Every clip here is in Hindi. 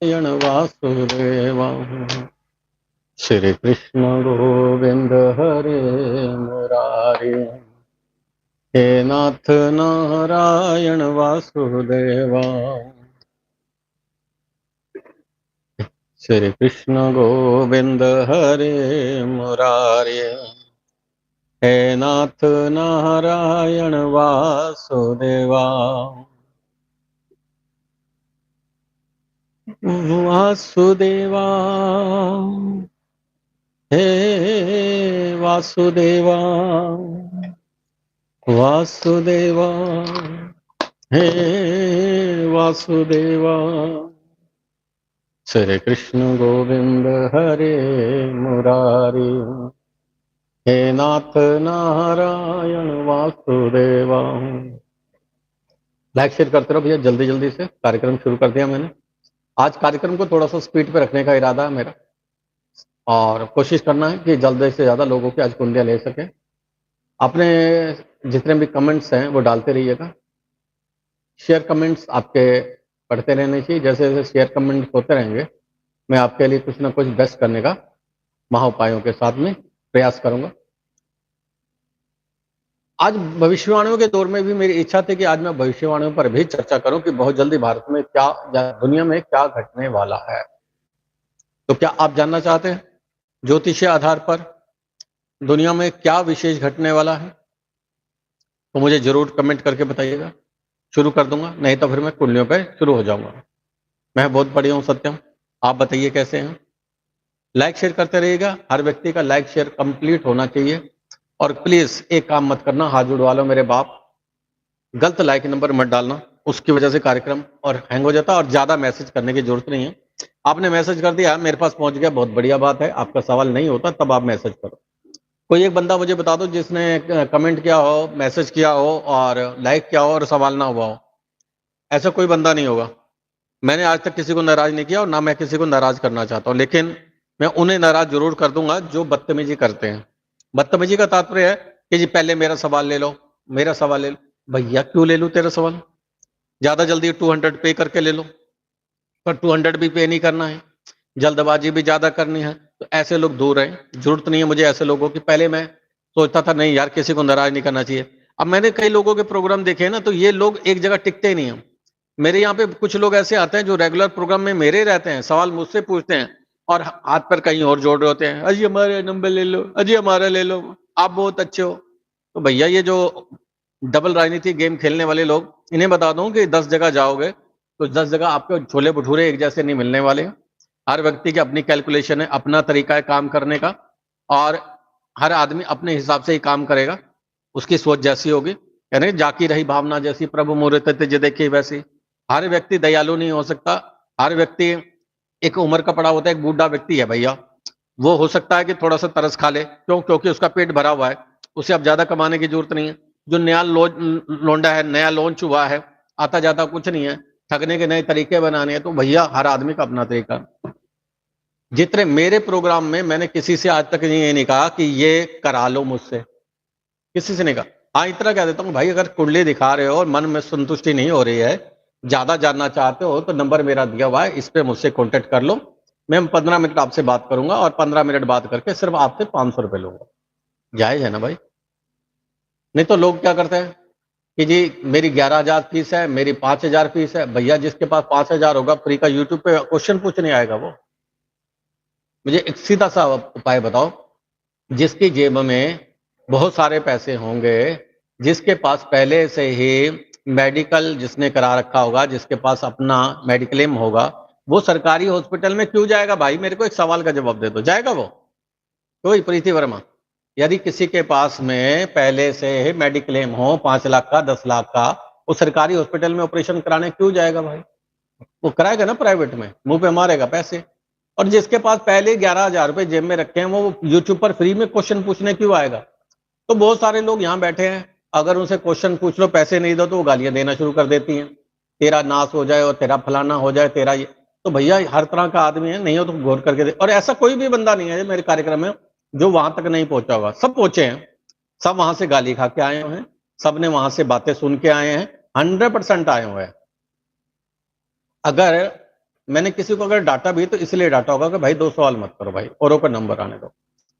नारायण वासुदेवाय। श्री कृष्ण गोविंद हरे मुरारे। हे नाथ नारायण वासुदेवाय। श्री कृष्ण गोविंद हरे मुरारे। हे नाथ नारायण वासुदेवाय। वासुदेवाय हे वासुदेवाय। वासुदेवाय हे वासुदेवाय। श्री कृष्ण गोविंद हरे मुरारी। हे नाथ नारायण वासुदेवाय। लाइक शेयर करते रहो भैया, जल्दी जल्दी से कार्यक्रम शुरू कर दिया मैंने। आज कार्यक्रम को थोड़ा सा स्पीड पे रखने का इरादा है मेरा, और कोशिश करना है कि जल्द से ज़्यादा लोगों की आज कुंडलियाँ ले सके। अपने जितने भी कमेंट्स हैं वो डालते रहिएगा। शेयर कमेंट्स आपके पढ़ते रहने चाहिए। जैसे जैसे शेयर कमेंट्स होते रहेंगे, मैं आपके लिए कुछ ना कुछ बेस्ट करने का महा उपायों के साथ में प्रयास करूंगा। आज भविष्यवाणियों के दौर में भी मेरी इच्छा थी कि आज मैं भविष्यवाणियों पर भी चर्चा करूं कि बहुत जल्दी भारत में क्या या दुनिया में क्या घटने वाला है। तो क्या आप जानना चाहते हैं ज्योतिषीय आधार पर दुनिया में क्या विशेष घटने वाला है? तो मुझे जरूर कमेंट करके बताइएगा। शुरू कर दूंगा, नहीं तो फिर मैं कुंडलियों पे शुरू हो जाऊंगा। मैं बहुत बढ़िया हूँ सत्यम, आप बताइए कैसे हैं। लाइक शेयर करते रहिएगा। हर व्यक्ति का लाइक शेयर कंप्लीट होना चाहिए। और प्लीज एक काम मत करना, हाथ जुड़वा लो मेरे बाप, गलत लाइक नंबर मत डालना, उसकी वजह से कार्यक्रम और हैंग हो जाता है। और ज्यादा मैसेज करने की जरूरत नहीं है। आपने मैसेज कर दिया, मेरे पास पहुंच गया, बहुत बढ़िया बात है। आपका सवाल नहीं होता तब आप मैसेज करो। कोई एक बंदा मुझे बता दो जिसने कमेंट किया हो, मैसेज किया हो और लाइक किया हो और सवाल ना हुआ हो। ऐसा कोई बंदा नहीं होगा। मैंने आज तक किसी को नाराज नहीं किया और ना मैं किसी को नाराज करना चाहता हूं, लेकिन मैं उन्हें नाराज जरूर कर दूंगा जो बदतमीजी करते हैं। बदतमीजी का तात्पर्य है कि जी पहले मेरा सवाल ले लो, मेरा सवाल ले लो। भैया क्यों ले लूं तेरा सवाल? ज्यादा जल्दी 200 पे करके ले लो, पर 200 भी पे नहीं करना है, जल्दबाजी भी ज्यादा करनी है। तो ऐसे लोग दूर रहें। जरूरत नहीं है मुझे ऐसे लोगों की। पहले मैं सोचता था नहीं यार, किसी को नाराज नहीं करना चाहिए। अब मैंने कई लोगों के प्रोग्राम देखे हैं ना, तो ये लोग एक जगह टिकते ही नहीं है। मेरे यहाँ पे कुछ लोग ऐसे आते हैं जो रेगुलर प्रोग्राम में मेरे रहते हैं, सवाल मुझसे पूछते हैं और हाथ पर कहीं और जोड़ रहे होते हैं, अजी हमारे नंबर ले लो, अजी हमारा ले लो, आप बहुत अच्छे हो। तो भैया ये जो डबल राजनीति गेम खेलने वाले लोग, इन्हें बता दूं कि 10 जगह जाओगे तो 10 जगह आपको छोले भटूरे एक जैसे नहीं मिलने वाले हैं। हर व्यक्ति की अपनी कैलकुलेशन है, अपना तरीका है काम करने का, और हर आदमी अपने हिसाब से ही काम करेगा। उसकी सोच जैसी होगी, यानी जाकी रही भावना जैसी, प्रभु मूर्त तेज देखी वैसी। हर व्यक्ति दयालु नहीं हो सकता। हर व्यक्ति एक उम्र का पड़ा होता है, एक बूढ़ा व्यक्ति है भैया, वो हो सकता है कि थोड़ा सा तरस खा ले, क्यों? क्योंकि उसका पेट भरा हुआ है, उसे अब ज्यादा कमाने की जरूरत नहीं है। जो नया लोंडा है, नया लॉन्च हुआ है, आता जाता कुछ नहीं है, ठगने के नए तरीके बनाने हैं। तो भैया हर आदमी का अपना तरीका। जितने मेरे प्रोग्राम में मैंने किसी से आज तक ये नहीं कहा कि ये करा लो मुझसे, किसी से नहीं कहा। हाँ इतना कह देता हूँ भाई, अगर कुंडली दिखा रहे हो और मन में संतुष्टि नहीं हो रही है, ज्यादा जानना चाहते हो, तो नंबर मेरा दिया हुआ है, इस पे मुझसे कांटेक्ट कर लो। मैं 15 मिनट आपसे बात करूंगा और 15 मिनट बात करके सिर्फ आपसे 500 रुपये लूंगा। जायज है ना भाई? नहीं तो लोग क्या करते हैं कि जी मेरी 11,000 फीस है, मेरी 5,000 फीस है। भैया जिसके पास 5,000 होगा, फ्री का यूट्यूब पे क्वेश्चन पूछने आएगा वो? मुझे एक सीधा सा उपाय बताओ। जिसकी जेब में बहुत सारे पैसे होंगे, जिसके पास पहले से ही मेडिकल जिसने करा रखा होगा, जिसके पास अपना मेडिक्लेम होगा, वो सरकारी हॉस्पिटल में क्यों जाएगा भाई? मेरे को एक सवाल का जवाब दे दो, जाएगा वो? कोई प्रीति वर्मा, यदि किसी के पास में पहले से ही मेडिक्लेम हो 5 लाख का, 10 लाख का, वो सरकारी हॉस्पिटल में ऑपरेशन कराने क्यों जाएगा भाई? वो कराएगा ना प्राइवेट में, मुंह पे मारेगा पैसे। और जिसके पास पहले 11,000 रुपए जेब में रखे हैं, वो यूट्यूब पर फ्री में क्वेश्चन पूछने क्यों आएगा? तो बहुत सारे लोग यहाँ बैठे हैं, अगर उनसे क्वेश्चन पूछ लो, पैसे नहीं दो, तो वो गालियां देना शुरू कर देती हैं। तेरा नाश हो जाए और तेरा फलाना हो जाए, तेरा ये। तो भैया हर तरह का आदमी है, नहीं हो तो गौर करके दे। और ऐसा कोई भी बंदा नहीं है मेरे कार्यक्रम में जो वहां तक नहीं पहुंचा होगा। सब पहुंचे हैं, सब वहां से गाली खा के आए हुए हैं, सब ने वहां से बातें सुन के आए हैं, 100% आए हुए हैं। अगर मैंने किसी को अगर डाटा भी तो इसलिए डाटा होगा कि भाई 2 सवाल मत करो भाई, औरों का नंबर आने दो।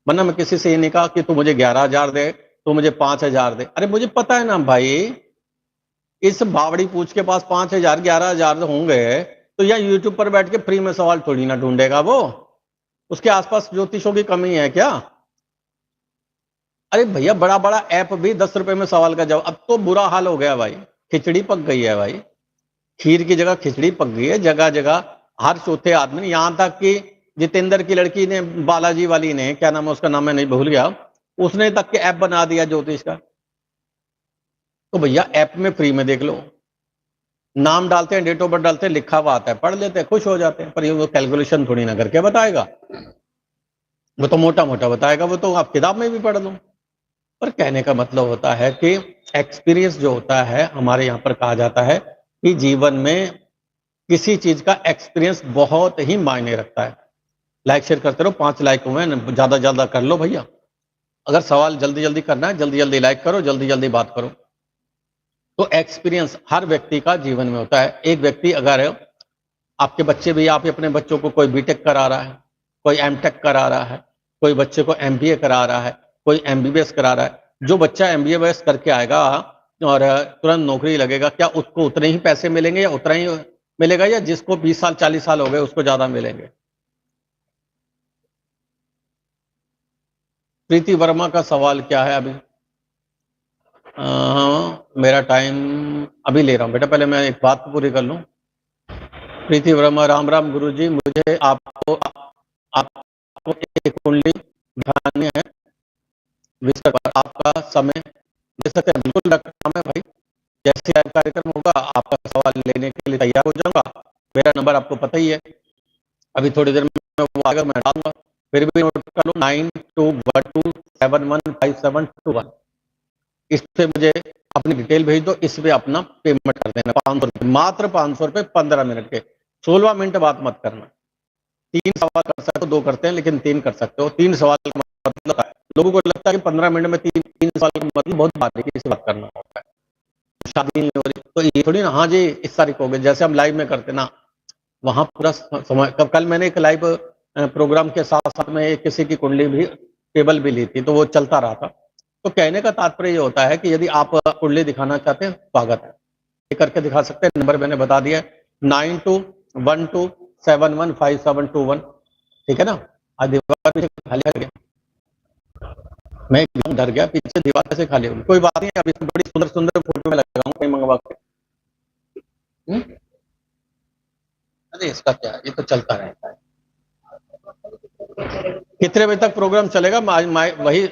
वरना मैं किसी से ये नहीं कहा कि तू मुझे 11,000 दे, तू मुझे 5,000 दे। अरे मुझे पता है ना भाई, इस बावड़ी पूछ के पास 5,000 11,000 होंगे तो या यूट्यूब पर बैठ के फ्री में सवाल थोड़ी ना ढूंढेगा वो। उसके आसपास ज्योतिषों की कमी है क्या? अरे भैया, बड़ा बड़ा ऐप भी 10 रुपए में सवाल का जवाब। अब तो बुरा हाल हो गया भाई, खिचड़ी पक गई है भाई, खीर की जगह खिचड़ी पक गई है जगह जगह। हर चौथे आदमी, यहां तक कि जितेंद्र की लड़की ने, बालाजी वाली ने, क्या नाम है उसका, नाम मैं नहीं भूल गया, उसने तक के ऐप बना दिया ज्योतिष का। तो भैया ऐप में फ्री में देख लो, नाम डालते हैं, डेट ऑफ बर्थ डालते हैं, लिखा हुआ आता है, पढ़ लेते हैं, खुश हो जाते हैं। पर ये वो कैलकुलेशन थोड़ी ना करके बताएगा, वो तो मोटा मोटा बताएगा, वो तो आप किताब में भी पढ़ लो। पर कहने का मतलब होता है कि एक्सपीरियंस जो होता है, हमारे यहाँ पर कहा जाता है कि जीवन में किसी चीज का एक्सपीरियंस बहुत ही मायने रखता है। लाइक शेयर करते रहो, 5 लाइक हुए हैं, ज्यादा ज्यादा कर लो भैया। अगर सवाल जल्दी जल्दी करना है, जल्दी जल्दी लाइक करो, जल्दी जल्दी बात करो। तो एक्सपीरियंस हर व्यक्ति का जीवन में होता है। एक व्यक्ति, अगर आपके बच्चे भी, आप अपने बच्चों को, कोई बीटेक करा रहा है, कोई एमटेक करा रहा है, कोई बच्चे को एमबीए करा रहा है, कोई एमबीबीएस करा रहा है, जो बच्चा एमबीबीएस करके आएगा और तुरंत नौकरी लगेगा, क्या उसको उतने ही पैसे मिलेंगे या उतना ही मिलेगा, या जिसको 20 साल 40 साल हो गए उसको ज्यादा मिलेंगे? प्रीति वर्मा का सवाल क्या है अभी? हाँ, मेरा टाइम अभी ले रहा हूँ बेटा, पहले मैं एक बात पूरी कर लूँ। प्रीति वर्मा, राम राम गुरुजी, मुझे आपको एक कुंडली दिखानी है, विस्तार पर आपका समय दे सकते हैं? बिल्कुल रखा काम है भाई, जैसे कार्यक्रम होगा आपका सवाल लेने के लिए तैयार हो जाऊंगा। मेरा नंबर आपको पता ही है, अभी थोड़ी देर में वो आएगा, मैं डालूंगा। फिर भी नोट कर लो, 9212715721। इस पे मुझे अपनी डिटेल भेज दो, इस पे अपना पेमेंट कर देना, 500 रुपये, मात्र 500 रुपये, 15 मिनट के। 16 मिनट बात मत करना। 3 सवाल कर सकते हो, 2 करते हैं, लेकिन 3 कर सकते हो। 3 सवाल का मतलब है, लोगों को लगता है कि 15 मिनट में तीन सवाल का मतलब बहुत बारीकी से बात करना होता है, शादी नहीं हो रही तो ये थोड़ी ना, हाँ जी इस तारीख हो गई, जैसे हम लाइव में करते ना, वहां पूरा समय। कल मैंने एक लाइव प्रोग्राम के साथ साथ में किसी की कुंडली भी, टेबल भी ली थी, तो वो चलता रहा था। तो कहने का तात्पर्य ये होता है कि यदि आप कुंडली दिखाना चाहते हैं, स्वागत है, ये करके दिखा सकते हैं। नंबर मैंने बता दिया, 921271157121। ठीक है ना? आज दीवार पीछे खाली कर गया, मैं एकदम डर गया, पीछे दीवार से खाली हो गई। कोई बात नहीं, अभी बड़ी सुंदर सुंदर फोटो में लगाऊंगा कहीं मंगवा के। अरे इसका क्या है, ये तो चलता रहता है। कितने बजे तक प्रोग्राम चलेगा? वही,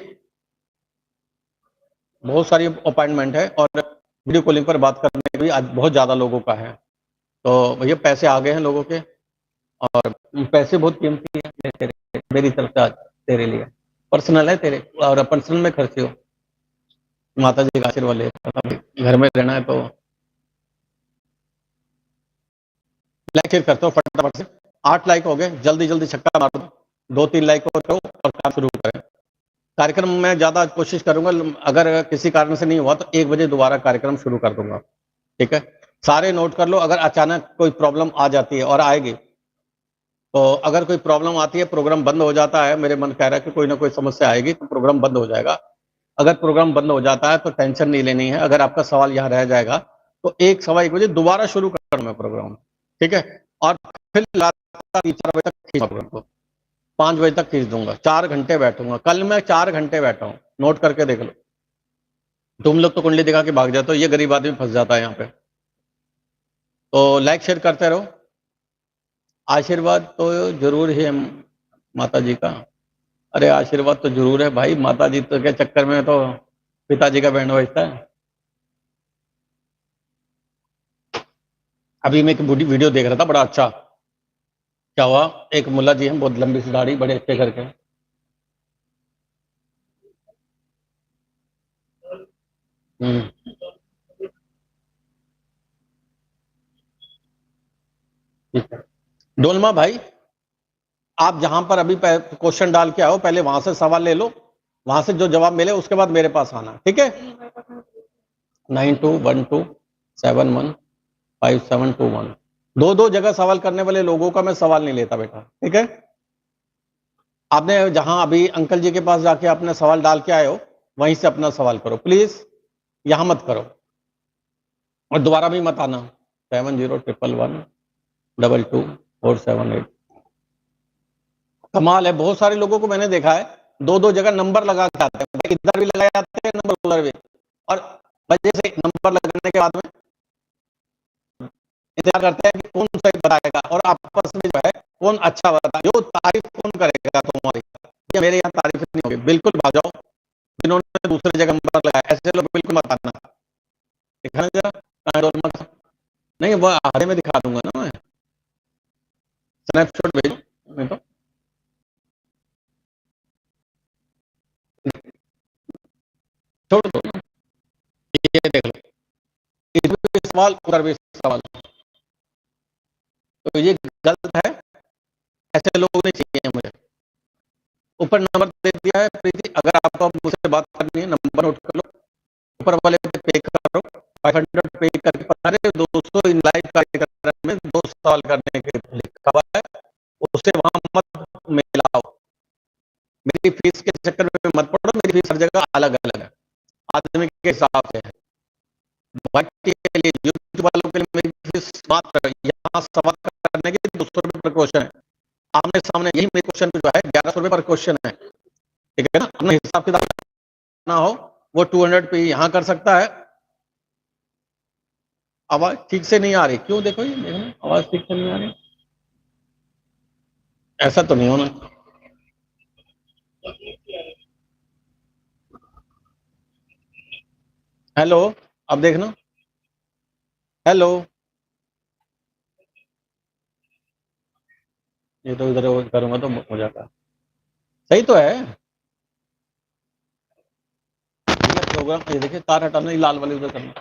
बहुत सारी अपॉइंटमेंट है और वीडियो कॉलिंग पर बात करने के भी आज बहुत ज्यादा लोगों का है। तो भैया पैसे आ गए हैं लोगों के, और पैसे बहुत कीमती है तेरे, मेरी तरफ से आज तेरे लिए पर्सनल है तेरे, और पर्सनल में खर्चे हो। माता जी का आशीर्वाद ले, घर में रहना है तो लाइक शेयर करते हो फटाफट से। 8 लाइक हो गए, जल्दी जल्दी छक्का मार दो, 2-3 लाइक करो और काम शुरू करें। कार्यक्रम में ज्यादा कोशिश करूंगा, अगर किसी कारण से नहीं हुआ तो 1 बजे दोबारा कार्यक्रम शुरू कर दूंगा। ठीक है, सारे नोट कर लो। अगर अचानक कोई प्रॉब्लम आ जाती है, और आएगी, तो अगर कोई प्रॉब्लम आती है, प्रोग्राम बंद हो जाता है, मेरे मन कह रहा है कि कोई ना कोई समस्या आएगी तो प्रोग्राम बंद हो जाएगा। अगर प्रोग्राम बंद हो जाता है तो टेंशन नहीं लेनी है, अगर आपका सवाल यहाँ रह जाएगा तो 1-1:15 बजे दोबारा शुरू करूंगा प्रोग्राम। ठीक है, और फिर लगातार 3-4 बजे तक खींच प्रोग्राम को, 5 बजे तक खींच दूंगा, 4 घंटे बैठूंगा। कल मैं 4 घंटे बैठा हूँ, नोट करके देख लो। तुम लोग तो कुंडली दिखा के भाग जाते हो, ये गरीब आदमी फंस जाता है यहाँ पे। तो लाइक शेयर करते रहो। आशीर्वाद तो जरूर है माता जी का। अरे आशीर्वाद तो जरूर है भाई, माता जी तो के चक्कर में तो पिताजी का बैंड बजता है। अभी मैं एक वीडियो देख रहा था, बड़ा अच्छा। क्या हुआ, एक मुल्ला जी हैं, बहुत लंबी सी दाढ़ी, बड़े अच्छे करके। ठीक है, डोलमा भाई, आप जहां पर अभी क्वेश्चन डाल के आओ, पहले वहां से सवाल ले लो, वहां से जो जवाब मिले उसके बाद मेरे पास आना। ठीक है, 9212715721। दो दो जगह सवाल करने वाले लोगों का मैं सवाल नहीं लेता बेटा, ठीक है। आपने जहां अभी अंकल जी के पास जाके आपने सवाल डाल के आए हो, वहीं से अपना सवाल करो प्लीज, यहां मत करो। और दोबारा भी मत आना। 7011122478। कमाल है, बहुत सारे लोगों को मैंने देखा है दो दो जगह नंबर लगा के आते हैं, भाई इधर भी लगाए जाते हैं नंबर उधर भी, और वजह से नंबर लगने के बाद में इंतजार करते हैं कि कौन सही बताएगा, और आपस में जो है कौन अच्छा बताए, जो तारीफ कौन करेगा तुम्हारी, ये मेरे यहाँ तारीफ नहीं होगी, बिल्कुल भाग जाओ। जिन्होंने दूसरी जगह नंबर लगाया ऐसे लोग बिल्कुल मत आना। दिखाना जरा, नहीं वो आधे में दिखा दूंगा ना मैं, स्नैपशॉट भेजो नहीं तो। छोड़ दो ना, ये देख लो, इसमें भी सवाल उधर भी सवाल, तो ये गलत है, ऐसे लोग नहीं चाहिए मुझे। ऊपर नंबर दे दिया है प्रीति, अगर आपको मुझसे बात करनी है नंबर नोट कर लो, ऊपर वाले पे पे करो, 500 पे करके, अरे 200 इन लाइव कार्यक्रम में 2 सवाल करने के लिखा हुआ है, उससे वहां मत मिलाओ। मेरी फीस के चक्कर में मत पड़ो, मेरी फीस हर जगह अलग अलग है, आदमी के हिसाब से है। बाकी के लिए यूट्यूब वालों के लिए मेरी फीस मात्र यहाँ सवाल करने के 200 रुपए पर क्वेश्चन है, आमने सामने यही मेरे क्वेश्चन जो है 1100 रुपए पर क्वेश्चन है, ठीक है ना। अपने हिसाब किताब ना हो वो 200 पे यहाँ कर सकता है। आवाज ठीक से नहीं आ रही, क्यों देखो ये देखना, आवाज ठीक से नहीं आ रही, ऐसा तो नहीं होना। हेलो, अब देखना, हेलो, ये तो इधर करूंगा तो हो जाता है, सही तो है प्रोग्राम। ये देखिए तार हटाना, लाल वाले उधर करना।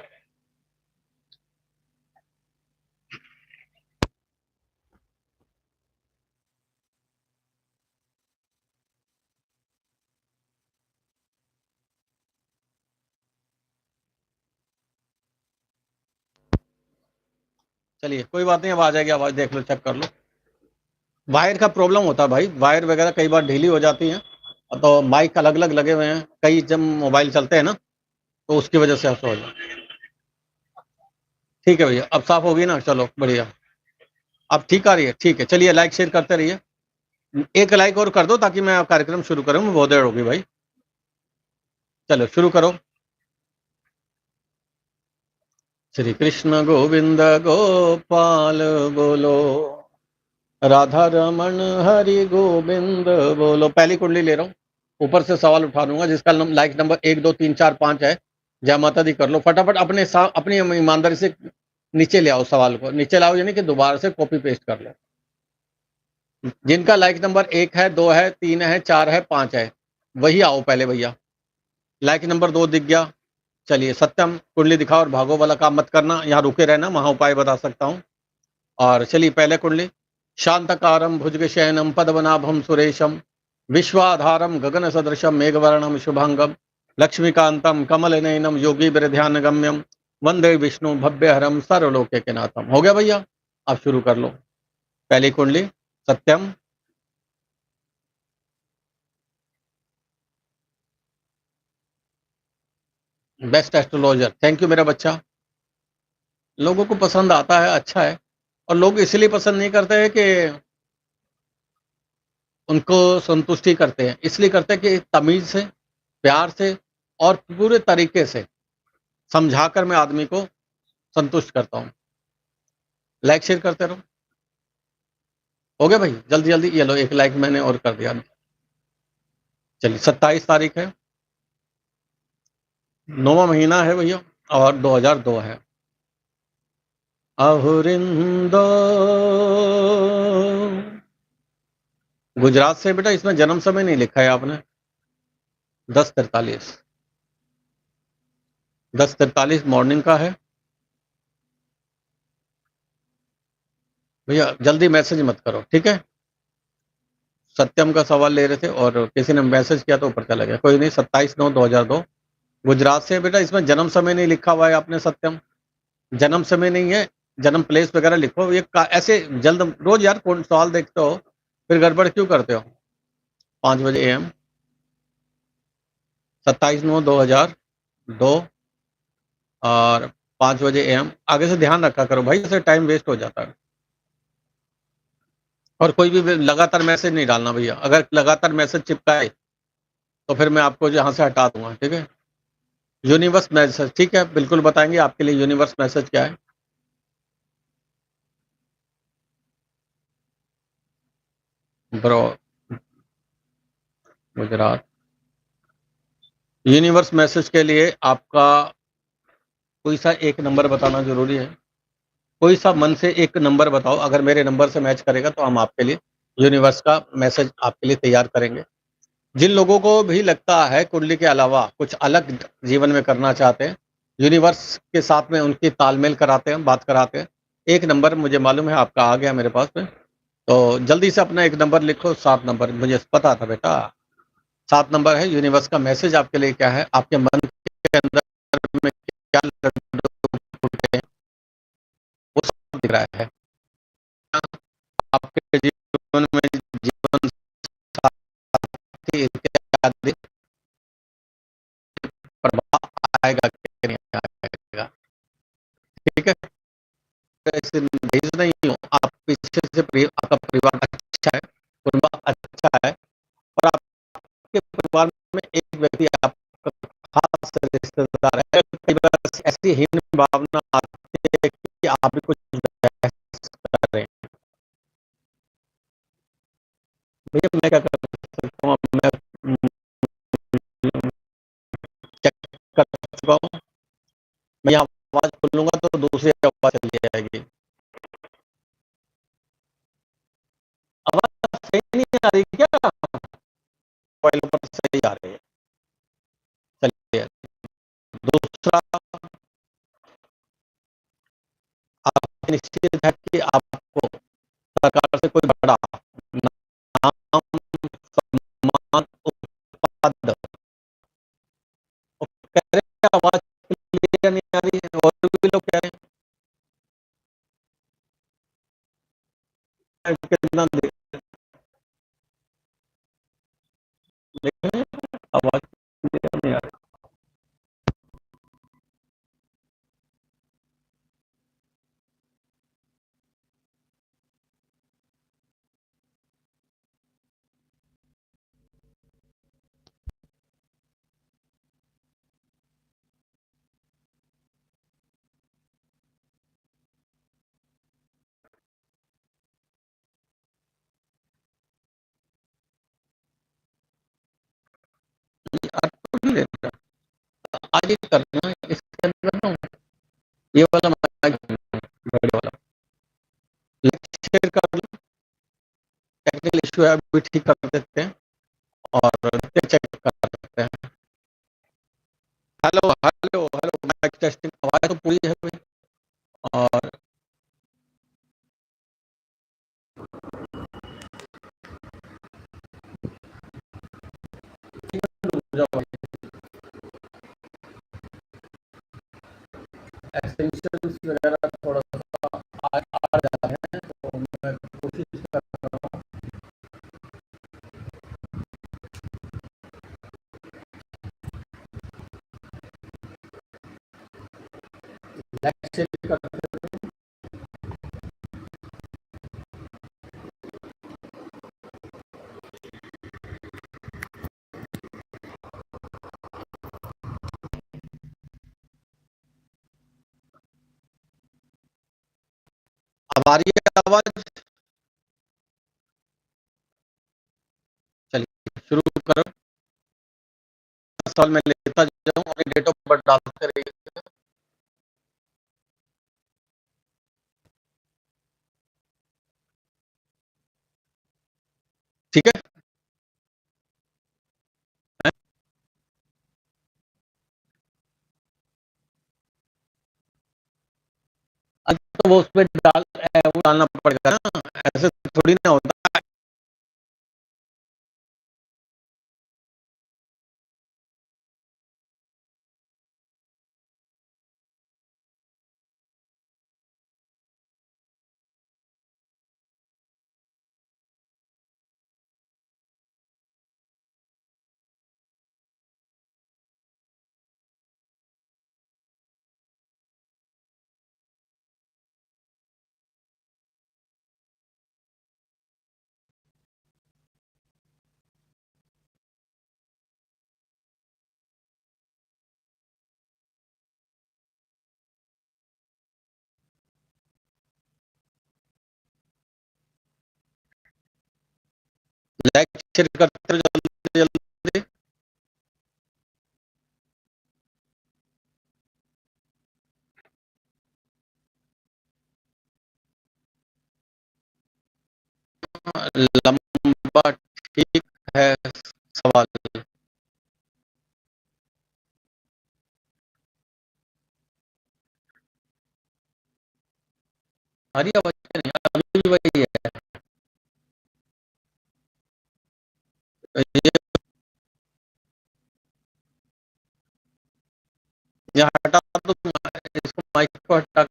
चलिए कोई बात नहीं, अब आ जाएगी आवाज, देख लो, चेक कर लो। वायर का प्रॉब्लम होता है भाई, वायर वगैरह कई बार ढीली हो जाती है, तो माइक अलग अलग लगे हुए हैं, कई जब मोबाइल चलते हैं ना, तो उसकी वजह से ऐसा हो जाए। ठीक है भैया, अब साफ होगी ना, चलो बढ़िया, अब ठीक आ रही है, ठीक है। चलिए लाइक शेयर करते रहिए, एक लाइक और कर दो ताकि मैं कार्यक्रम शुरू करूँ, बहुत देर होगी भाई, चलो शुरू करो। श्री कृष्ण गोविंद गोपाल बोलो, राधा रमन हरि गोविंद बोलो। पहली कुंडली ले रहा हूँ, ऊपर से सवाल उठा लूंगा, जिसका लाइक नंबर 1 2 3 4 5 है, जय माता दी कर लो फटाफट, अपनी ईमानदारी से नीचे ले आओ, सवाल को नीचे लाओ, यानी कि दोबारा से कॉपी पेस्ट कर लो। जिनका लाइक नंबर 1 है, 2 है, 3 है, 4 है, 5 है, वही आओ पहले भैया। लाइक नंबर 2 दिख गया, चलिए सत्यम कुंडली दिखाओ, और भागो वाला काम मत करना, यहाँ रुके रहना, वहां उपाय बता सकता हूँ। और चलिए पहले कुंडली, शांतकारम भुजगशयनम पद्मनाभम सुरेशम विश्वाधारम गगन सदृशम मेघवर्णम शुभांगम लक्ष्मीकांतम कमल नयनम योगी ध्यान गम्यम वंदे विष्णु भव्यहरम सर्वलोके के नाथम। हो गया भैया, अब शुरू कर लो पहली कुंडली। सत्यम, बेस्ट एस्ट्रोलॉजर, थैंक यू मेरा बच्चा। लोगों को पसंद आता है, अच्छा है, और लोग इसलिए पसंद नहीं करते हैं कि उनको संतुष्टि करते हैं, इसलिए करते हैं कि तमीज से, प्यार से और पूरे तरीके से समझाकर मैं आदमी को संतुष्ट करता हूँ। लाइक शेयर करते रहो। हो गया भाई, जल्दी जल्दी, ये लो एक लाइक मैंने और कर दिया। चलिए 27 तारीख है, 9वां महीना है भैया, और 2002 है। अहुरिंदो, गुजरात से बेटा, इसमें जन्म समय नहीं लिखा है आपने। 10:43, 10:43 मॉर्निंग का है भैया, जल्दी मैसेज मत करो, ठीक है। सत्यम का सवाल ले रहे थे और किसी ने मैसेज किया तो ऊपर चला गया, कोई नहीं। 27/9/2002 गुजरात से बेटा, इसमें जन्म समय नहीं लिखा हुआ है आपने सत्यम, जन्म समय नहीं है, जन्म प्लेस वगैरह लिखो। ये ऐसे जल्द रोज यार कौन सवाल देखते हो, फिर गड़बड़ क्यों करते हो? 5 बजे AM, 27/9/2002 और 5 बजे AM। आगे से ध्यान रखा करो भाई, ऐसे टाइम वेस्ट हो जाता है। और कोई भी लगातार मैसेज नहीं डालना भैया, अगर लगातार मैसेज चिपकाए तो फिर मैं आपको यहाँ से हटा दूंगा, ठीक है? यूनिवर्स मैसेज, ठीक है, बिल्कुल बताएंगे आपके लिए यूनिवर्स मैसेज क्या है। ब्रो, गुजरात। यूनिवर्स मैसेज के लिए आपका कोई सा एक नंबर बताना जरूरी है। कोई सा मन से एक नंबर बताओ, अगर मेरे नंबर से मैच करेगा तो हम आपके लिए यूनिवर्स का मैसेज आपके लिए तैयार करेंगे। जिन लोगों को भी लगता है कुंडली के अलावा कुछ अलग जीवन में करना चाहते हैं, यूनिवर्स के साथ में उनकी तालमेल कराते हैं, बात कराते हैं। एक नंबर मुझे मालूम है आपका आ गया मेरे पास में, तो जल्दी से अपना एक नंबर लिखो। 7 नंबर, मुझे पता था बेटा। 7 नंबर है। यूनिवर्स का मैसेज आपके लिए क्या है? आपके मन के अंदर में क्या लड्डू फूटे हैं, वो सब दिख रहा है। आपके जीवन में जीवन साथी इत्यादि प्रभाव आएगा कि नहीं आएगा, ठीक है? ऐसे भेज नहीं हूँ, आप पीछे से आपका परिवार अच्छा है, परिवार अच्छा है, और आपके परिवार में एक व्यक्ति आपका खास रिश्तेदार है। कई बार ऐसी हीन भावना आती है कि आप भी कुछ बहस कर रहे हैं। भैया मैं क्या कर सकता हूँ? मैं चेक कर चुका हूँ। मैं यहाँ आवाज खोलूंगा तो दूसरी आवाज चली जाएगी। आवाज सही नहीं आ रही क्या? मोबाइल पर सही आ रही है। चलिए, दूसरा, आप निश्चित है कि आपको सरकार से कोई बड़ा नाम, सम्मान, उपपद, कह रहे हैं आवाज क्लियर नहीं आ रही है, और भी लोग कह रहे हैं कितना देख रहे हैं, आवाज क्लियर नहीं आ रही। आज तो नहीं लेता, आज ही करना इसके अंदर ना, ये वाला माइक बड़े वाला शेयर कर लो। टेक्निकल इशू है, अभी ठीक कर देते हैं और चेक कर सकते हैं। Hello hello hello, mic testing, आवाज तो पूरी है भाई। और एक्सटेंशन वगैरह थोड़ा सा आ जाते हैं, तो मैं कोशिश कर रहा हूँ। लाइक शेयर करते हैं। अब आ रही है आवाज? चलिए शुरू करो। सवाल मैं लेता जाऊँ, अपनी डेट ऑफ बर्थ डालते रहिए। ठीक है? अब तो वो उसमें वो डालना पड़ेगा ना, ऐसे थोड़ी ना होता। लाइक शेयर करते रहो जल्दी जल्दी। लंबा ठीक है सवाल। हमारी आवाज नहीं, अभी भी वही है। ये यहाँ हटा दो, इसको माइक को हटा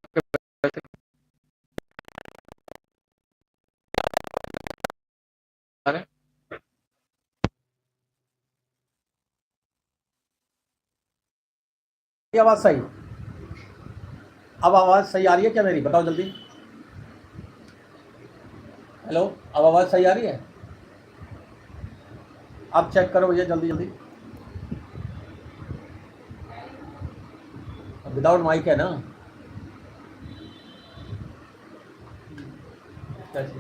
के आवाज सही। अब आवाज सही आ रही है क्या मेरी, बताओ जल्दी। हेलो, अब आवाज सही आ रही है? आप चेक करो भैया जल्दी जल्दी। विदाउट माइक है ना? कैसे?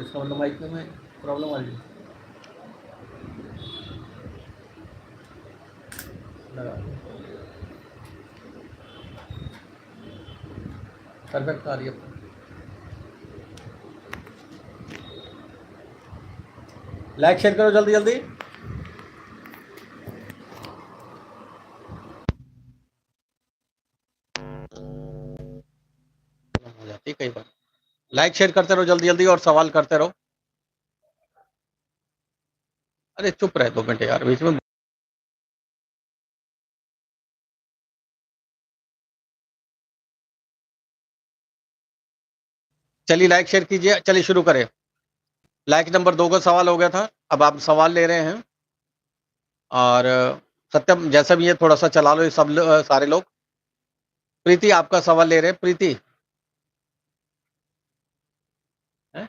इसका मतलब माइक में प्रॉब्लम आ रही है। परफेक्ट आ रही है। लाइक शेयर करो जल्दी जल्दी। हो जाती है कई बार। लाइक शेयर करते रहो जल्दी जल्दी और सवाल करते रहो। अरे चुप रहे 2 मिनट यार, बीच में। चलिए लाइक शेयर कीजिए, चलिए शुरू करें। लाइक नंबर 2 का सवाल हो गया था, अब आप सवाल ले रहे हैं। और सत्यम जैसा भी है थोड़ा सा चला लो, ये सब सारे लोग। प्रीति आपका सवाल ले रहे हैं, प्रीति है?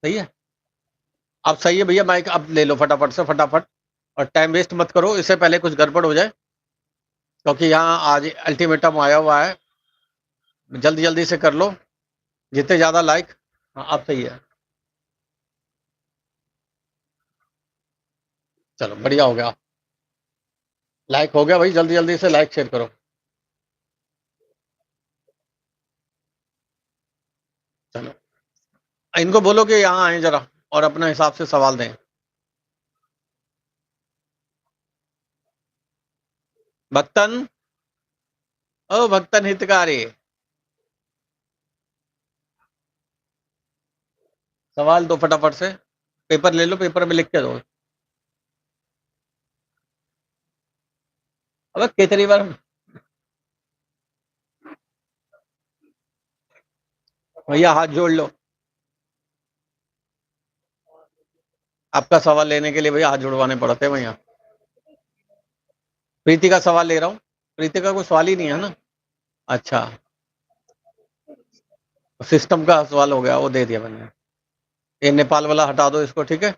सही है, अब सही है भैया, माइक अब ले लो फटाफट से फटाफट। और टाइम वेस्ट मत करो, इससे पहले कुछ गड़बड़ हो जाए, क्योंकि यहाँ आज अल्टीमेटम आया हुआ है। जल्दी जल्दी से कर लो, जितने ज्यादा लाइक। हाँ अब सही है, चलो बढ़िया हो गया। लाइक हो गया भाई, जल्दी जल्दी से लाइक शेयर करो। चलो इनको बोलो कि यहाँ आए जरा और अपने हिसाब से सवाल दें। भक्तन, ओ भक्तन हितकारी, सवाल दो फटाफट से। पेपर ले लो, पेपर में लिख के दो। अब कितनी बार भैया हाथ जोड़ लो, आपका सवाल लेने के लिए भैया हाथ जुड़वाने पड़ते हैं भैया। प्रीति का सवाल ले रहा हूँ, प्रीति का कोई सवाल ही नहीं है ना? अच्छा, सिस्टम का सवाल हो गया, वो दे दिया मैंने। ये नेपाल वाला हटा दो इसको, ठीक है?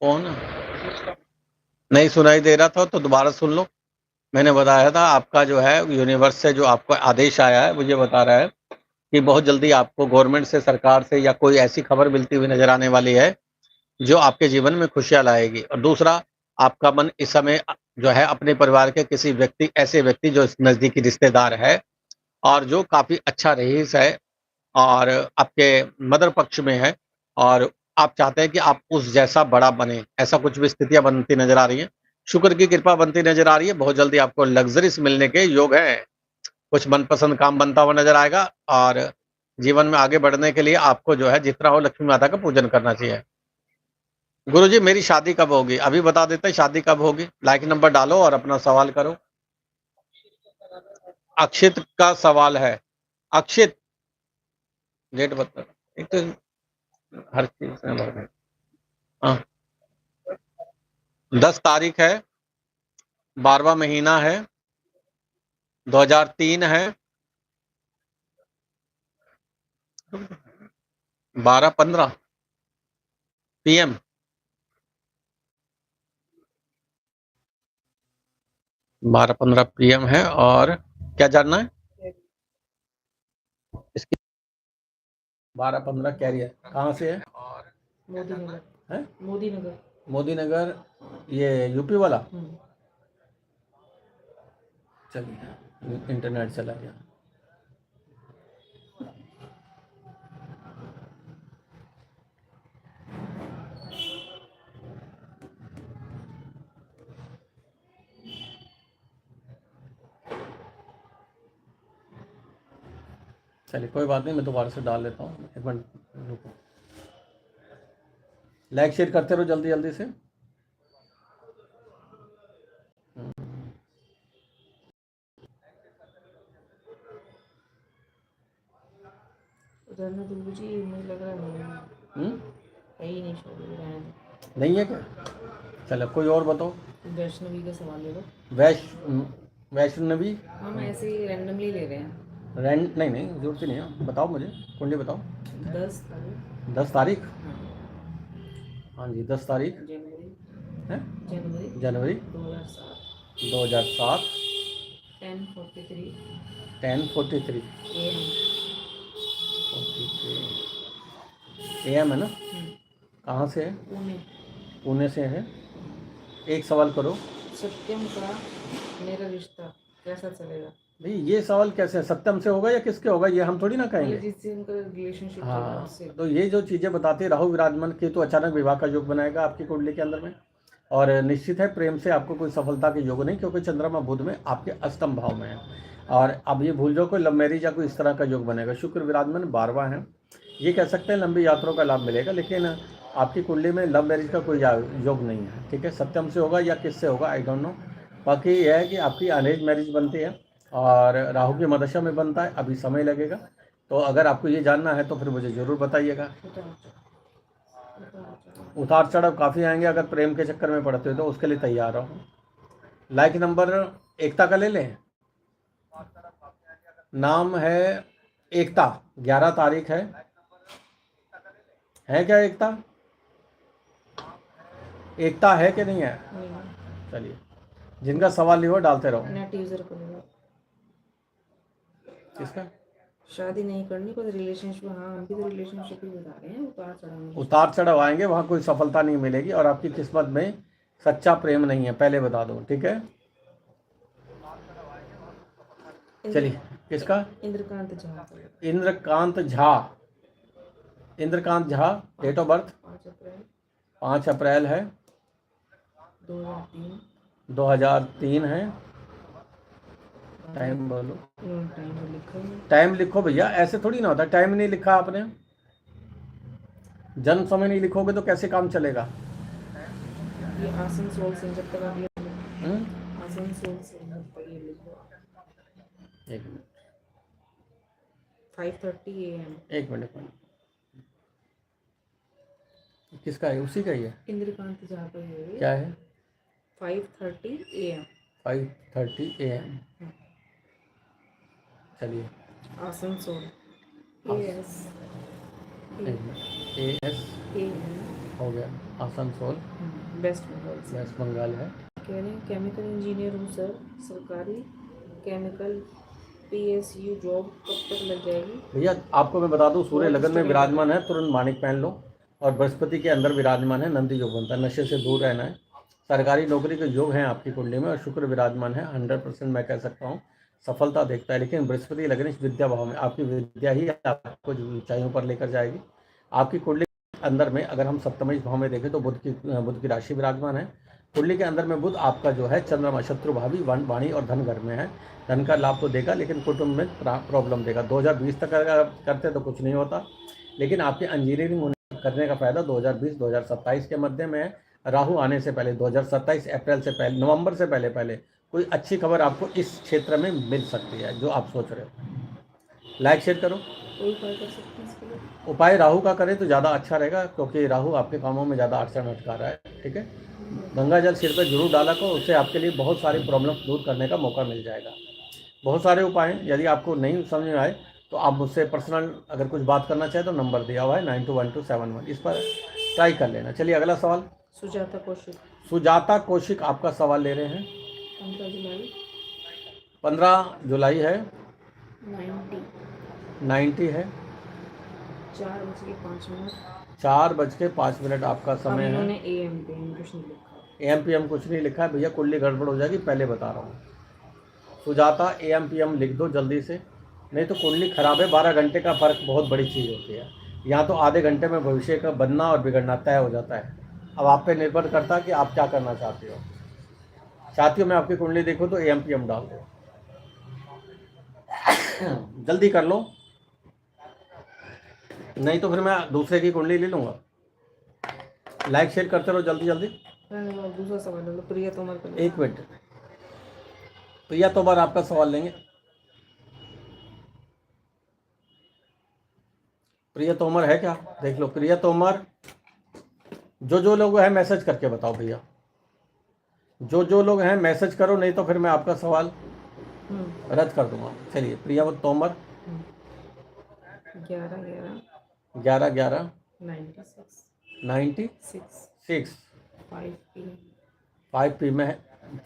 कौन नहीं सुनाई दे रहा था तो दोबारा सुन लो। मैंने बताया था आपका जो है यूनिवर्स से जो आपको आदेश आया है, मुझे बता रहा है कि बहुत जल्दी आपको गवर्नमेंट से, सरकार से या कोई ऐसी खबर मिलती हुई नजर आने वाली है जो आपके जीवन में खुशियां लाएगी। और दूसरा, आपका मन इस समय जो है अपने परिवार के किसी व्यक्ति, ऐसे व्यक्ति जो नजदीकी रिश्तेदार है और जो काफी अच्छा रईस है और आपके मदर पक्ष में है, और आप चाहते हैं कि आप उस जैसा बड़ा बने, ऐसा कुछ भी स्थितियां बनती नजर आ रही हैं। शुक्र की कृपा बनती नजर आ रही है, बहुत जल्दी आपको लग्जरीज मिलने के योग है। कुछ मनपसंद काम बनता हुआ नजर आएगा और जीवन में आगे बढ़ने के लिए आपको जो है जितना हो लक्ष्मी माता का पूजन करना चाहिए। गुरुजी मेरी शादी कब होगी, अभी बता देते हैं शादी कब होगी। लाइक नंबर डालो और अपना सवाल करो। अक्षित का सवाल है, अक्षित डेट बता। एक तो हर चीज में हाँ, 10 तारीख है, 12वां महीना है, 2003 है, 12:15 PM। 12:15 PM है। और क्या जानना है इसकी? 12:15 कैरियर कहाँ से है? मोदी नगर है मोदी नगर मोदी नगर, ये यूपी वाला। चलिए इंटरनेट चला गया। चलिए कोई बात नहीं, मैं दोबारा से डाल लेता हूँ, एक मिनट रुको। लाइक शेयर करते रहो जल्दी जल्दी से। उधर में दुल्लू जी मुझे लग रहा है है ही नहीं, छोड़ रहने दो। नहीं है क्या? चलो कोई और बताओ। वैष्णवी का सवाल ले लो। वैष्णवी। हम ऐसे ही रैंडमली ले रहे हैं। नहीं नहीं जरूरत ही नहीं है, बताओ मुझे कुंडली बताओ। 10 तारीख 10 तारीख। हाँ जी 10 तारीख जनवरी है। जनवरी 2007 10:43 10:43 AM। AM है ना? कहाँ से है? पुणे से है। एक सवाल करो। सत्यम का मेरा रिश्ता कैसा चलेगा? भाई ये सवाल कैसे है? सत्यम से होगा या किसके होगा, ये हम थोड़ी ना कहेंगे। जिससे उनका रिलेशनशिप हाँ तो ये जो चीज़ें बताती है, राहु विराजमान के तो अचानक विवाह का योग बनाएगा आपकी कुंडली के अंदर में। और निश्चित है प्रेम से आपको कोई सफलता के योग नहीं, क्योंकि चंद्रमा बुध में आपके अष्टम भाव में है। और अब ये भूल जाओ कोई लव मैरिज या कोई इस तरह का योग बनेगा। शुक्र विराजमान 12वां है, ये कह सकते हैं लंबी यात्राओं का लाभ मिलेगा, लेकिन आपकी कुंडली में लव मैरिज का कोई योग नहीं है। ठीक है, सत्यम से होगा या किससे होगा आई डोंट नो। बाकी यह है कि आपकी अरेंज मैरिज बनती है और राहु की मदशा में बनता है, अभी समय लगेगा। तो अगर आपको ये जानना है तो फिर मुझे ज़रूर बताइएगा। उतार चढ़ाव काफ़ी आएंगे, अगर प्रेम के चक्कर में पड़ते हो तो उसके लिए तैयार रहो। लाइक नंबर एकता का ले लें। नाम है एकता, 11 तारीख है क्या एकता? एकता है कि नहीं है? चलिए जिनका सवाल नहीं हो डालते रहो। किसका? शादी नहीं करनी, पर रिलेशनशिप। हाँ हम भी तो रिलेशनशिप ही बता रहे हैं। उतार चढ़ाव आएंगे, वहाँ कोई सफलता नहीं मिलेगी और आपकी किस्मत में सच्चा प्रेम नहीं है, पहले बता दो। ठीक है चलिए किसका? Indrakant Jha. Indrakant Jha. Indrakant Jha date of birth 5 अप्रैल है 2003 है। टाइम बोलो। टाइम लिखो भैया, ऐसे थोड़ी ना होता। टाइम नहीं लिखा आपने, जन्म समय नहीं लिखोगे तो कैसे काम चलेगा? ये आसनसोल से जब तक आप ये आसनसोल से एक मिनट 5:30 AM। एक मिनट किसका है? उसी का ही है। इंद्रकांत झा का है। क्या है? 5:30 AM। 5:30 AM। चलिए आसनसोल AS हो गया। आसनसोल वेस्ट बंगाल है। कह रहे हैं केमिकल इंजीनियर हूँ सर, सरकारी केमिकल PSU जॉब कब तक लग जाएगी? भैया आपको मैं बता दूं, सूर्य लगन में विराजमान है, तुरंत मानिक पहन लो। और बृहस्पति के अंदर विराजमान है, नंदी योग बनता है। नशे से दूर रहना है। सरकारी नौकरी के योग हैं आपकी कुंडली में और शुक्र विराजमान है। 100% मैं कह सकता हूँ सफलता देखता है। लेकिन बृहस्पति लगन विद्या भाव में, आपकी विद्या ही आपको ऊंचाइयों पर लेकर जाएगी। आपकी कुंडली के अंदर में अगर हम सप्तम भाव में देखें तो बुध की राशि विराजमान है। कुंडली के अंदर में बुध आपका जो है चंद्रमा शत्रु भावी वाणी और धन घर में है। धन का लाभ तो देगा लेकिन कुटुंब में प्रॉब्लम देगा। 2020 तक अगर करते तो कुछ नहीं होता, लेकिन आपके इंजीनियरिंग करने का फायदा 2020-2027 के मध्य में है। राहु आने से पहले 2027 अप्रैल से पहले, नवंबर से पहले कोई अच्छी खबर आपको इस क्षेत्र में मिल सकती है जो आप सोच रहे हो। लाइक शेयर करो। उपाय राहु का करें तो ज़्यादा अच्छा रहेगा, क्योंकि राहु आपके कामों में ज़्यादा अड़चन अटका रहा है। ठीक है, गंगा जल सिर पर जरूर डाला को, उससे आपके लिए बहुत सारी प्रॉब्लम दूर करने का मौका मिल जाएगा। बहुत सारे उपाय हैं, यदि आपको नहीं समझ में आए तो आप मुझसे पर्सनल अगर कुछ बात करना चाहें तो नंबर दिया हुआ है 921271, इस पर ट्राई कर लेना। चलिए अगला सवाल। सुजाता कौशिक। सुजाता कौशिक आपका सवाल ले रहे हैं। 15 जुलाई 15 जुलाई है, 90 90 है, 4:05 4:05 आपका अब समय है। इन्होंने AM PM कुछ नहीं लिखा। AM PM कुछ नहीं लिखा है भैया, कुंडली गड़बड़ हो जाएगी, पहले बता रहा हूँ। सुजाता AM PM लिख दो जल्दी से, नहीं तो कुंडली खराब है। 12 घंटे का फर्क बहुत बड़ी चीज़ होती है। यहाँ तो आधे घंटे में भविष्य का बनना और बिगड़ना तय हो जाता है। अब आप पे निर्भर करता है कि आप क्या करना चाहते हो। चाहती हो मैं आपकी कुंडली देखूँ तो AM PM डाल दो, जल्दी कर लो, नहीं तो फिर मैं दूसरे की कुंडली ले लूँगा। लाइक शेयर करते रहो जल्दी जल्दी। दूसरा सवाल है प्रिया तोमर का। एक मिनट, प्रिया तोमर आपका सवाल लेंगे। प्रिया तोमर है क्या, देख लो। प्रिया तोमर, जो लोग हैं मैसेज करके बताओ भैया, जो लोग हैं मैसेज करो, नहीं तो फिर मैं आपका सवाल रद्द कर दूंगा। चलिए प्रिया तोमर 11/11/96 96 5 PM